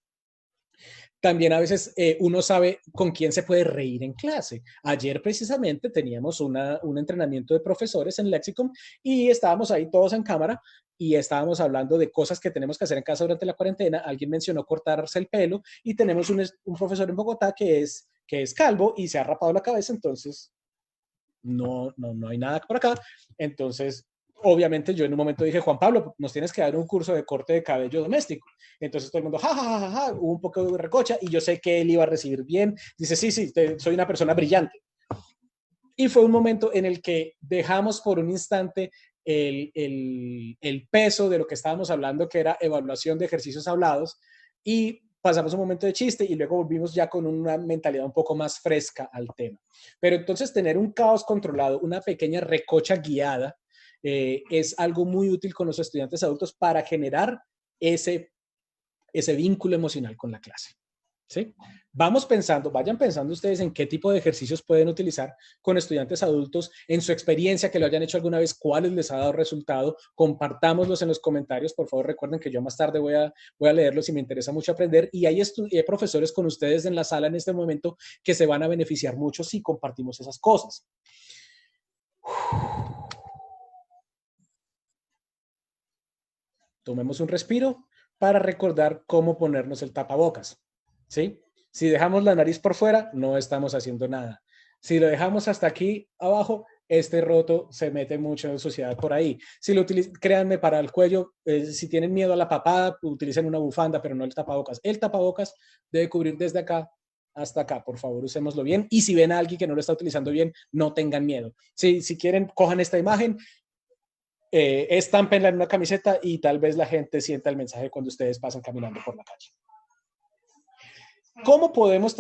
También a veces uno sabe con quién se puede reír en clase. Ayer precisamente teníamos un entrenamiento de profesores en Lexicon y estábamos ahí todos en cámara y estábamos hablando de cosas que tenemos que hacer en casa durante la cuarentena. Alguien mencionó cortarse el pelo y tenemos un profesor en Bogotá que es calvo y se ha rapado la cabeza, entonces no hay nada por acá. Entonces, obviamente yo en un momento dije, Juan Pablo, nos tienes que dar un curso de corte de cabello doméstico. Entonces todo el mundo, ja, hubo un poco de recocha y yo sé que él iba a recibir bien. Dice, sí, soy una persona brillante. Y fue un momento en el que dejamos por un instante el peso de lo que estábamos hablando, que era evaluación de ejercicios hablados, y pasamos un momento de chiste y luego volvimos ya con una mentalidad un poco más fresca al tema. Pero entonces tener un caos controlado, una pequeña recocha guiada, es algo muy útil con los estudiantes adultos para generar ese vínculo emocional con la clase. ¿Sí? Vayan pensando ustedes en qué tipo de ejercicios pueden utilizar con estudiantes adultos, en su experiencia, que lo hayan hecho alguna vez, cuáles les ha dado resultado, compartámoslos en los comentarios, por favor recuerden que yo más tarde voy a leerlos y me interesa mucho aprender, y hay profesores con ustedes en la sala en este momento que se van a beneficiar mucho si compartimos esas cosas. Tomemos un respiro para recordar cómo ponernos el tapabocas. ¿Sí? Si dejamos la nariz por fuera, no estamos haciendo nada. Si lo dejamos hasta aquí abajo, este roto se mete mucha suciedad por ahí. Si lo utilizan, créanme, para el cuello, si tienen miedo a la papada, utilicen una bufanda, pero no el tapabocas. El tapabocas debe cubrir desde acá hasta acá. Por favor, usémoslo bien. Y si ven a alguien que no lo está utilizando bien, no tengan miedo. Si quieren, cojan esta imagen, estámpenla en una camiseta y tal vez la gente sienta el mensaje cuando ustedes pasan caminando por la calle. ¿Cómo podemos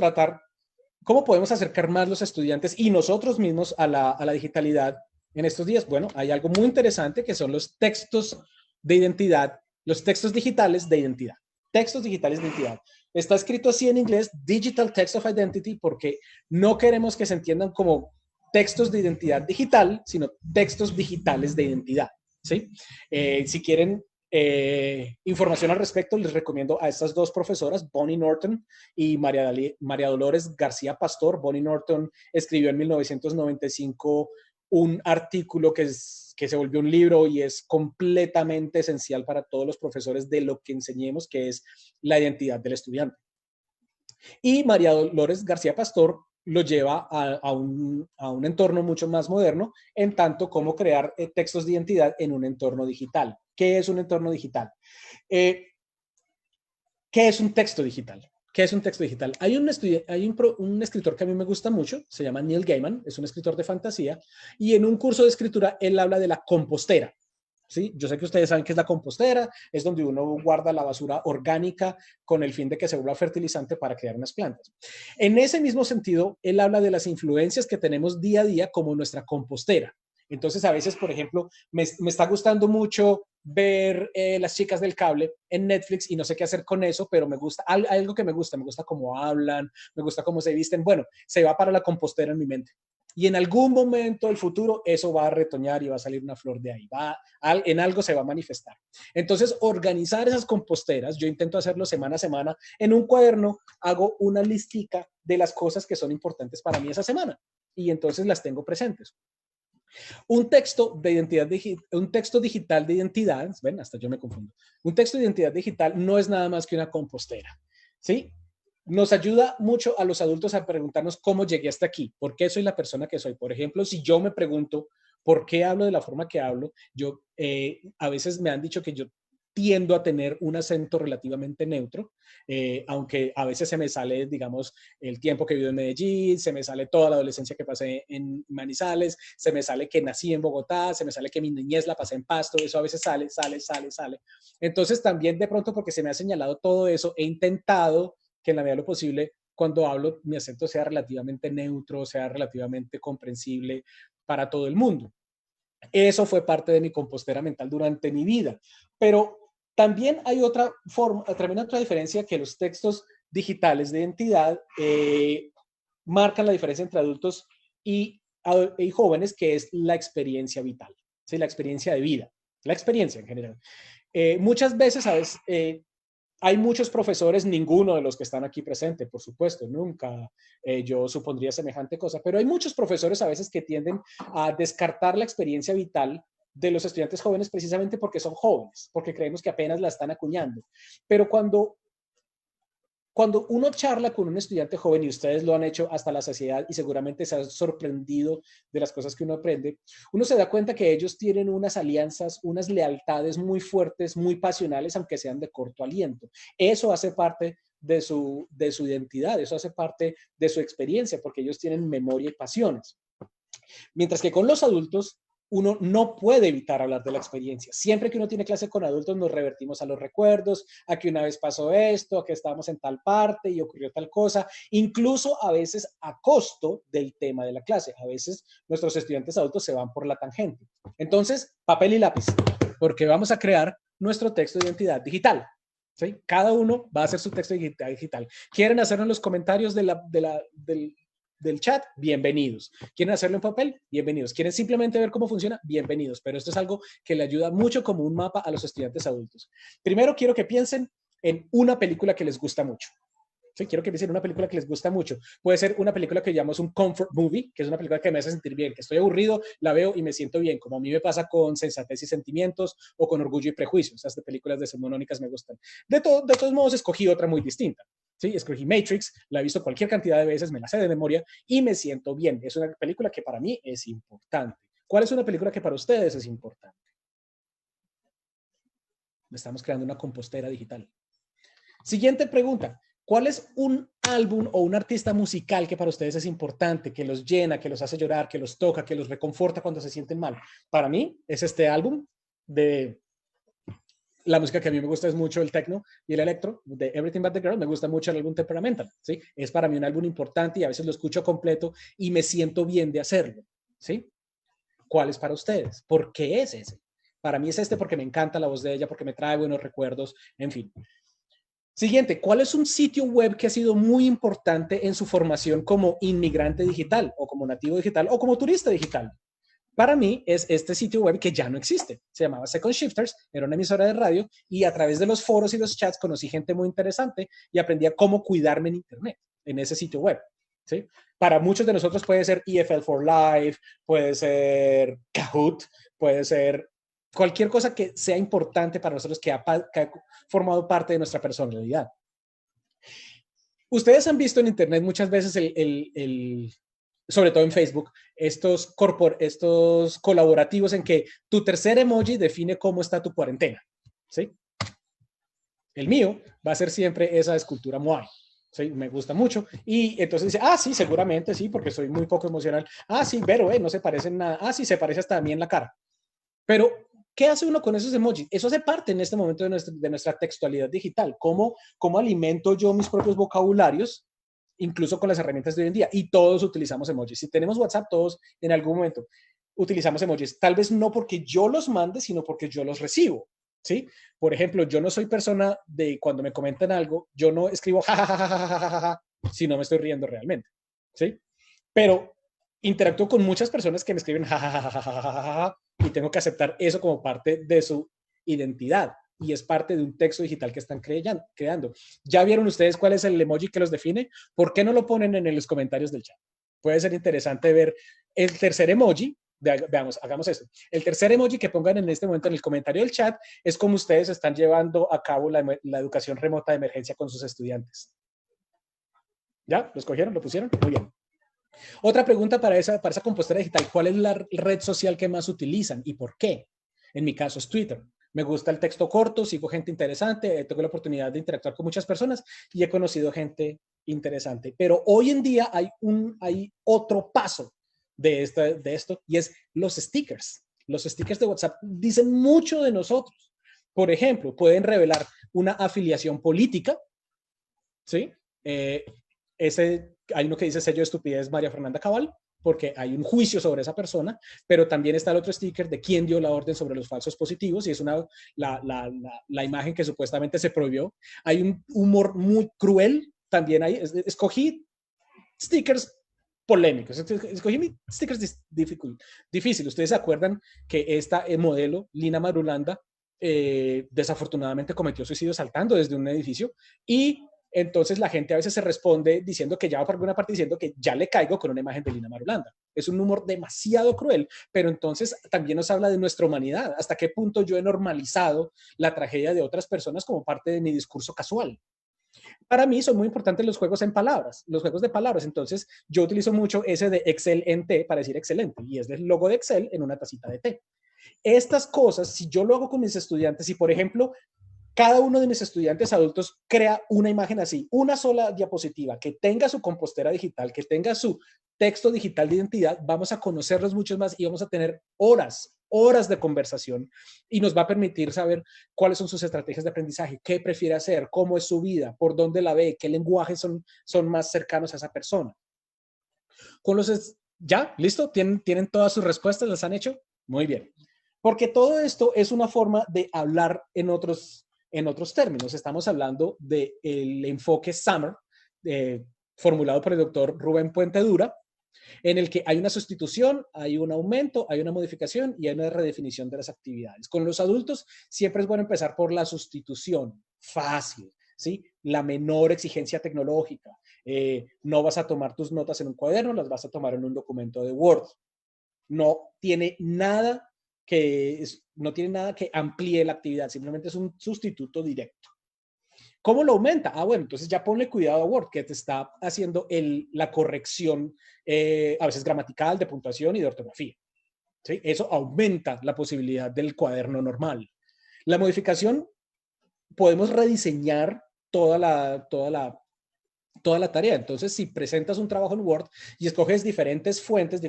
acercar más los estudiantes y nosotros mismos a la digitalidad en estos días? Bueno, hay algo muy interesante que son los textos de identidad, los textos digitales de identidad. Textos digitales de identidad. Está escrito así en inglés, Digital Text of Identity, porque no queremos que se entiendan como textos de identidad digital, sino textos digitales de identidad. ¿Sí? Si quieren información al respecto, les recomiendo a estas dos profesoras, Bonnie Norton y María Dolores García Pastor. Bonnie Norton escribió en 1995 un artículo que se volvió un libro y es completamente esencial para todos los profesores de lo que enseñemos, que es la identidad del estudiante. Y María Dolores García Pastor lo lleva a un entorno mucho más moderno, en tanto como crear textos de identidad en un entorno digital. ¿Qué es un entorno digital? ¿Qué es un texto digital? ¿Qué es un texto digital? Hay un escritor que a mí me gusta mucho, se llama Neil Gaiman, es un escritor de fantasía, y en un curso de escritura él habla de la compostera. ¿sí? Yo sé que ustedes saben que es la compostera, es donde uno guarda la basura orgánica con el fin de que se vuelva fertilizante para crear unas plantas. En ese mismo sentido, él habla de las influencias que tenemos día a día como nuestra compostera. Entonces, a veces, por ejemplo, me está gustando mucho ver Las chicas del cable en Netflix y no sé qué hacer con eso, pero me gusta, algo que me gusta cómo hablan, me gusta cómo se visten. Bueno, se va para la compostera en mi mente. Y en algún momento del futuro eso va a retoñar y va a salir una flor de ahí, en algo se va a manifestar. Entonces, organizar esas composteras, yo intento hacerlo semana a semana. En un cuaderno hago una listica de las cosas que son importantes para mí esa semana y entonces las tengo presentes. Un texto de identidad un texto digital de identidad, ven, hasta yo me confundo. Un texto de identidad digital no es nada más que una compostera, ¿sí? Nos ayuda mucho a los adultos a preguntarnos cómo llegué hasta aquí, por qué soy la persona que soy. Por ejemplo, si yo me pregunto por qué hablo de la forma que hablo, yo a veces me han dicho que yo tiendo a tener un acento relativamente neutro, aunque a veces se me sale, digamos, el tiempo que vivo en Medellín, se me sale toda la adolescencia que pasé en Manizales, se me sale que nací en Bogotá, se me sale que mi niñez la pasé en Pasto, eso a veces sale. Entonces también de pronto porque se me ha señalado todo eso, he intentado que en la medida de lo posible, cuando hablo, mi acento sea relativamente neutro, sea relativamente comprensible para todo el mundo. Eso fue parte de mi compostera mental durante mi vida. Pero también hay otra forma, también otra diferencia que los textos digitales de identidad marcan la diferencia entre adultos y jóvenes, que es la experiencia vital, ¿sí? La experiencia de vida, la experiencia en general. Muchas veces, ¿sabes? Hay muchos profesores, ninguno de los que están aquí presentes, por supuesto, nunca yo supondría semejante cosa, pero hay muchos profesores a veces que tienden a descartar la experiencia vital de los estudiantes jóvenes precisamente porque son jóvenes, porque creemos que apenas la están acuñando. Pero cuando uno charla con un estudiante joven, y ustedes lo han hecho hasta la saciedad y seguramente se han sorprendido de las cosas que uno aprende, uno se da cuenta que ellos tienen unas alianzas, unas lealtades muy fuertes, muy pasionales, aunque sean de corto aliento. Eso hace parte de su identidad, eso hace parte de su experiencia, porque ellos tienen memoria y pasiones. Mientras que con los adultos, uno no puede evitar hablar de la experiencia. Siempre que uno tiene clase con adultos, nos revertimos a los recuerdos, a que una vez pasó esto, a que estábamos en tal parte y ocurrió tal cosa, incluso a veces a costo del tema de la clase. A veces nuestros estudiantes adultos se van por la tangente. Entonces, papel y lápiz, porque vamos a crear nuestro texto de identidad digital. ¿Sí? Cada uno va a hacer su texto digital. ¿Quieren hacerlo en los comentarios del chat? Bienvenidos. ¿Quieren hacerlo en papel? Bienvenidos. ¿Quieren simplemente ver cómo funciona? Bienvenidos. Pero esto es algo que le ayuda mucho como un mapa a los estudiantes adultos. Primero quiero que piensen en una película que les gusta mucho. Sí, quiero que piensen en una película que les gusta mucho. Puede ser una película que llamamos un comfort movie, que es una película que me hace sentir bien, que estoy aburrido, la veo y me siento bien, como a mí me pasa con Sensatez y Sentimientos o con Orgullo y Prejuicio. Esas de películas decimonónicas me gustan. De todos modos, escogí otra muy distinta. ¿Sí? Escogí Matrix, la he visto cualquier cantidad de veces, me la sé de memoria y me siento bien. Es una película que para mí es importante. ¿Cuál es una película que para ustedes es importante? Estamos creando una compostera digital. Siguiente pregunta. ¿Cuál es un álbum o un artista musical que para ustedes es importante, que los llena, que los hace llorar, que los toca, que los reconforta cuando se sienten mal? Para mí es este álbum de la música que a mí me gusta, es mucho el techno y el electro de Everything But the Girl. Me gusta mucho el álbum Temperamental, ¿sí? Es para mí un álbum importante y a veces lo escucho completo y me siento bien de hacerlo, ¿sí? ¿Cuál es para ustedes? ¿Por qué es ese? Para mí es este porque me encanta la voz de ella, porque me trae buenos recuerdos, en fin. Siguiente, ¿cuál es un sitio web que ha sido muy importante en su formación como inmigrante digital o como nativo digital o como turista digital? Para mí es este sitio web que ya no existe. Se llamaba Second Shifters, era una emisora de radio y a través de los foros y los chats conocí gente muy interesante y aprendí a cómo cuidarme en Internet, en ese sitio web. ¿Sí? Para muchos de nosotros puede ser EFL for Life, puede ser Kahoot, puede ser cualquier cosa que sea importante para nosotros que ha formado parte de nuestra personalidad. Ustedes han visto en Internet muchas veces sobre todo en Facebook, estos colaborativos en que tu tercer emoji define cómo está tu cuarentena, ¿sí? El mío va a ser siempre esa escultura Moai. Sí, me gusta mucho. Y entonces dice, sí, seguramente, sí, porque soy muy poco emocional. Sí, pero no se parece en nada. Sí, se parece hasta a mí en la cara. Pero ¿Qué hace uno con esos emojis? Eso hace parte en este momento de nuestra textualidad digital. ¿Cómo alimento yo mis propios vocabularios, incluso con las herramientas de hoy en día? Y todos utilizamos emojis. Si tenemos WhatsApp, todos en algún momento utilizamos emojis. Tal vez no porque yo los mande, sino porque yo los recibo. ¿Sí? Por ejemplo, yo no soy persona de cuando me comentan algo, yo no escribo jajajajajaja si no me estoy riendo realmente. ¿Sí? Pero interactúo con muchas personas que me escriben jajajajajaja y tengo que aceptar eso como parte de su identidad y es parte de un texto digital que están creando. ¿Ya vieron ustedes cuál es el emoji que los define? ¿Por qué no lo ponen en los comentarios del chat? Puede ser interesante ver el tercer emoji. Veamos, hagamos eso. El tercer emoji que pongan en este momento en el comentario del chat es como ustedes están llevando a cabo la educación remota de emergencia con sus estudiantes. ¿Ya? ¿Lo escogieron? ¿Lo pusieron? Muy bien. Otra pregunta para esa compostera digital. ¿Cuál es la red social que más utilizan y por qué? En mi caso es Twitter. Me gusta el texto corto, sigo gente interesante, tengo la oportunidad de interactuar con muchas personas y he conocido gente interesante. Pero hoy en día hay otro paso de esto y es los stickers. Los stickers de WhatsApp dicen mucho de nosotros. Por ejemplo, pueden revelar una afiliación política, ¿sí? Hay uno que dice sello de estupidez María Fernanda Cabal, porque hay un juicio sobre esa persona, pero también está el otro sticker de quién dio la orden sobre los falsos positivos, y es la imagen que supuestamente se prohibió. Hay un humor muy cruel, también hay, escogí stickers polémicos, escogí stickers difíciles. Ustedes se acuerdan que esta modelo, Lina Marulanda, desafortunadamente cometió suicidio saltando desde un edificio y entonces la gente a veces se responde diciendo que ya va por alguna parte diciendo que ya le caigo con una imagen de Lina Marulanda. Es un humor demasiado cruel, pero entonces también nos habla de nuestra humanidad. ¿Hasta qué punto yo he normalizado la tragedia de otras personas como parte de mi discurso casual? Para mí son muy importantes los juegos en palabras, los juegos de palabras. Entonces yo utilizo mucho ese de Excel en té para decir excelente y es el logo de Excel en una tacita de té. Estas cosas, si yo lo hago con mis estudiantes, si por ejemplo cada uno de mis estudiantes adultos crea una imagen así, una sola diapositiva, que tenga su compostera digital, que tenga su texto digital de identidad, vamos a conocerlos mucho más y vamos a tener horas de conversación y nos va a permitir saber cuáles son sus estrategias de aprendizaje, qué prefiere hacer, cómo es su vida, por dónde la ve, qué lenguajes son más cercanos a esa persona. ¿Ya? ¿Listo? ¿Tienen todas sus respuestas? ¿Las han hecho? Muy bien. Porque todo esto es una forma de hablar en otros términos. Estamos hablando del enfoque Summer, formulado por el doctor Rubén Puente Dura, en el que hay una sustitución, hay un aumento, hay una modificación y hay una redefinición de las actividades. Con los adultos siempre es bueno empezar por la sustitución, fácil, ¿sí? La menor exigencia tecnológica. No vas a tomar tus notas en un cuaderno, las vas a tomar en un documento de Word. No tiene nada que amplíe la actividad, simplemente es un sustituto directo. ¿Cómo lo aumenta? Bueno, entonces ya ponle cuidado a Word, que te está haciendo la corrección, a veces gramatical, de puntuación y de ortografía. ¿Sí? Eso aumenta la posibilidad del cuaderno normal. La modificación, podemos rediseñar toda la tarea. Entonces, si presentas un trabajo en Word y escoges diferentes fuentes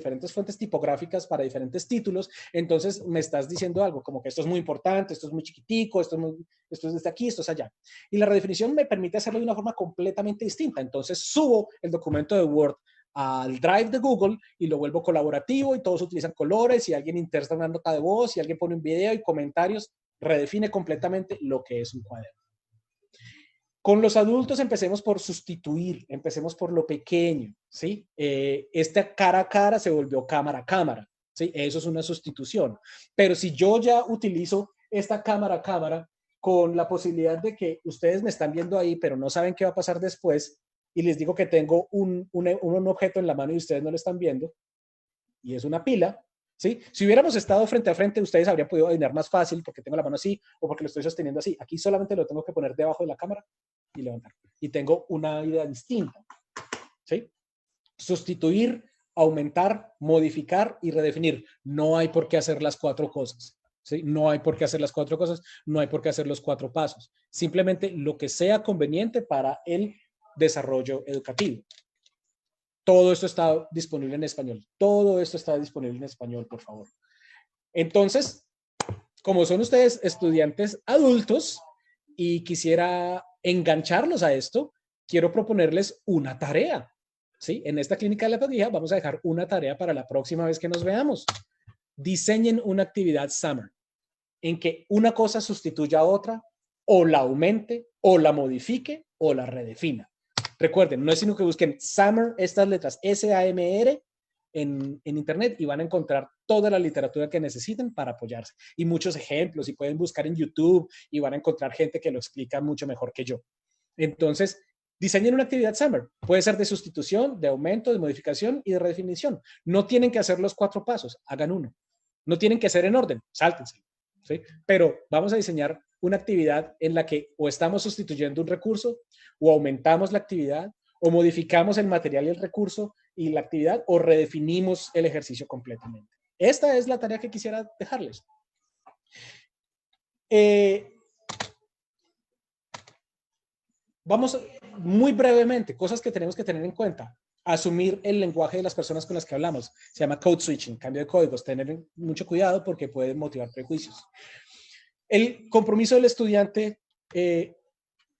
tipográficas para diferentes títulos, entonces me estás diciendo algo como que esto es muy importante, esto es muy chiquitico, esto es desde aquí, esto es allá. Y la redefinición me permite hacerlo de una forma completamente distinta. Entonces, subo el documento de Word al Drive de Google y lo vuelvo colaborativo y todos utilizan colores y alguien interna una nota de voz y alguien pone un video y comentarios, redefine completamente lo que es un cuaderno. Con los adultos empecemos por sustituir, empecemos por lo pequeño, ¿sí? Esta cara a cara se volvió cámara a cámara, ¿sí? Eso es una sustitución. Pero si yo ya utilizo esta cámara a cámara con la posibilidad de que ustedes me están viendo ahí, pero no saben qué va a pasar después, y les digo que tengo un objeto en la mano y ustedes no lo están viendo, y es una pila, ¿sí? Si hubiéramos estado frente a frente, ustedes habrían podido adivinar más fácil porque tengo la mano así o porque lo estoy sosteniendo así. Aquí solamente lo tengo que poner debajo de la cámara y levantar. Y tengo una idea distinta, ¿sí? Sustituir, aumentar, modificar y redefinir. No hay por qué hacer las cuatro cosas, ¿sí? No hay por qué hacer las cuatro cosas, no hay por qué hacer los cuatro pasos. Simplemente lo que sea conveniente para el desarrollo educativo. Todo esto está disponible en español. Todo esto está disponible en español, por favor. Entonces, como son ustedes estudiantes adultos y quisiera engancharlos a esto, quiero proponerles una tarea. ¿Sí? En esta clínica de la pedagogía vamos a dejar una tarea para la próxima vez que nos veamos. Diseñen una actividad Summer en que una cosa sustituya a otra, o la aumente, o la modifique, o la redefina. Recuerden, no es sino que busquen Summer, estas letras S-A-M-R, en internet y van a encontrar toda la literatura que necesiten para apoyarse. Y muchos ejemplos, y pueden buscar en YouTube y van a encontrar gente que lo explica mucho mejor que yo. Entonces, diseñen una actividad Summer. Puede ser de sustitución, de aumento, de modificación y de redefinición. No tienen que hacer los 4 pasos, hagan uno. No tienen que ser en orden, sáltense. ¿Sí? Pero vamos a diseñar una actividad en la que o estamos sustituyendo un recurso, o aumentamos la actividad, o modificamos el material y el recurso y la actividad, o redefinimos el ejercicio completamente. Esta es la tarea que quisiera dejarles. Vamos muy brevemente, cosas que tenemos que tener en cuenta. Asumir el lenguaje de las personas con las que hablamos. Se llama code switching, cambio de códigos. Tener mucho cuidado porque puede motivar prejuicios. El compromiso del estudiante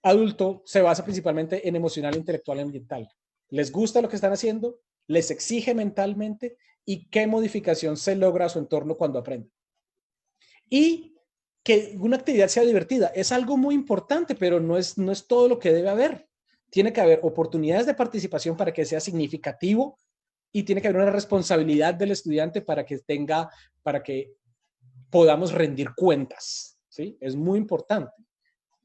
adulto se basa principalmente en emocional, intelectual y ambiental. ¿Les gusta lo que están haciendo? ¿Les exige mentalmente? ¿Y qué modificación se logra a su entorno cuando aprenden? Y que una actividad sea divertida. Es algo muy importante, pero no es todo lo que debe haber. Tiene que haber oportunidades de participación para que sea significativo y tiene que haber una responsabilidad del estudiante para que podamos rendir cuentas. ¿Sí? Es muy importante.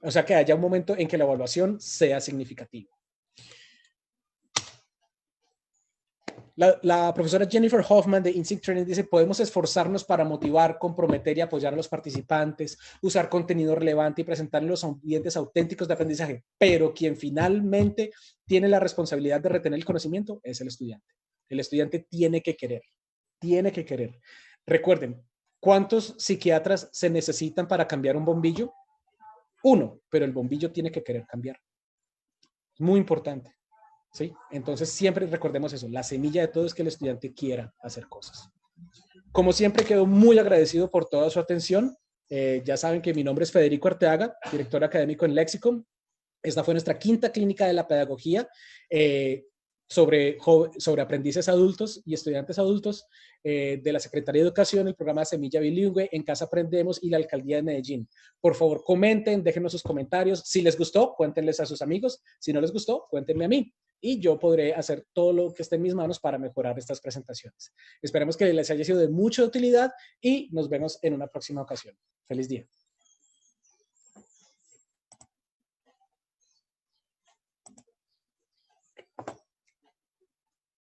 O sea, que haya un momento en que la evaluación sea significativa. La profesora Jennifer Hoffman de INSEAD Training dice, podemos esforzarnos para motivar, comprometer y apoyar a los participantes, usar contenido relevante y presentar los ambientes auténticos de aprendizaje, pero quien finalmente tiene la responsabilidad de retener el conocimiento es el estudiante. El estudiante tiene que querer, tiene que querer. Recuerden, ¿cuántos psiquiatras se necesitan para cambiar un bombillo? 1, pero el bombillo tiene que querer cambiar. Es muy importante. ¿Sí? Entonces siempre recordemos eso, la semilla de todo es que el estudiante quiera hacer cosas. Como siempre, quedo muy agradecido por toda su atención. Ya saben que mi nombre es Federico Arteaga, director académico en Lexicon. Esta fue nuestra 5ª clínica de la pedagogía sobre aprendices adultos y estudiantes adultos de la Secretaría de Educación, el programa Semilla Bilingüe, En Casa Aprendemos y la Alcaldía de Medellín. Por favor, comenten, déjenos sus comentarios. Si les gustó, cuéntenles a sus amigos. Si no les gustó, cuéntenme a mí. Y yo podré hacer todo lo que esté en mis manos para mejorar estas presentaciones. Esperemos que les haya sido de mucha utilidad y nos vemos en una próxima ocasión. Feliz día.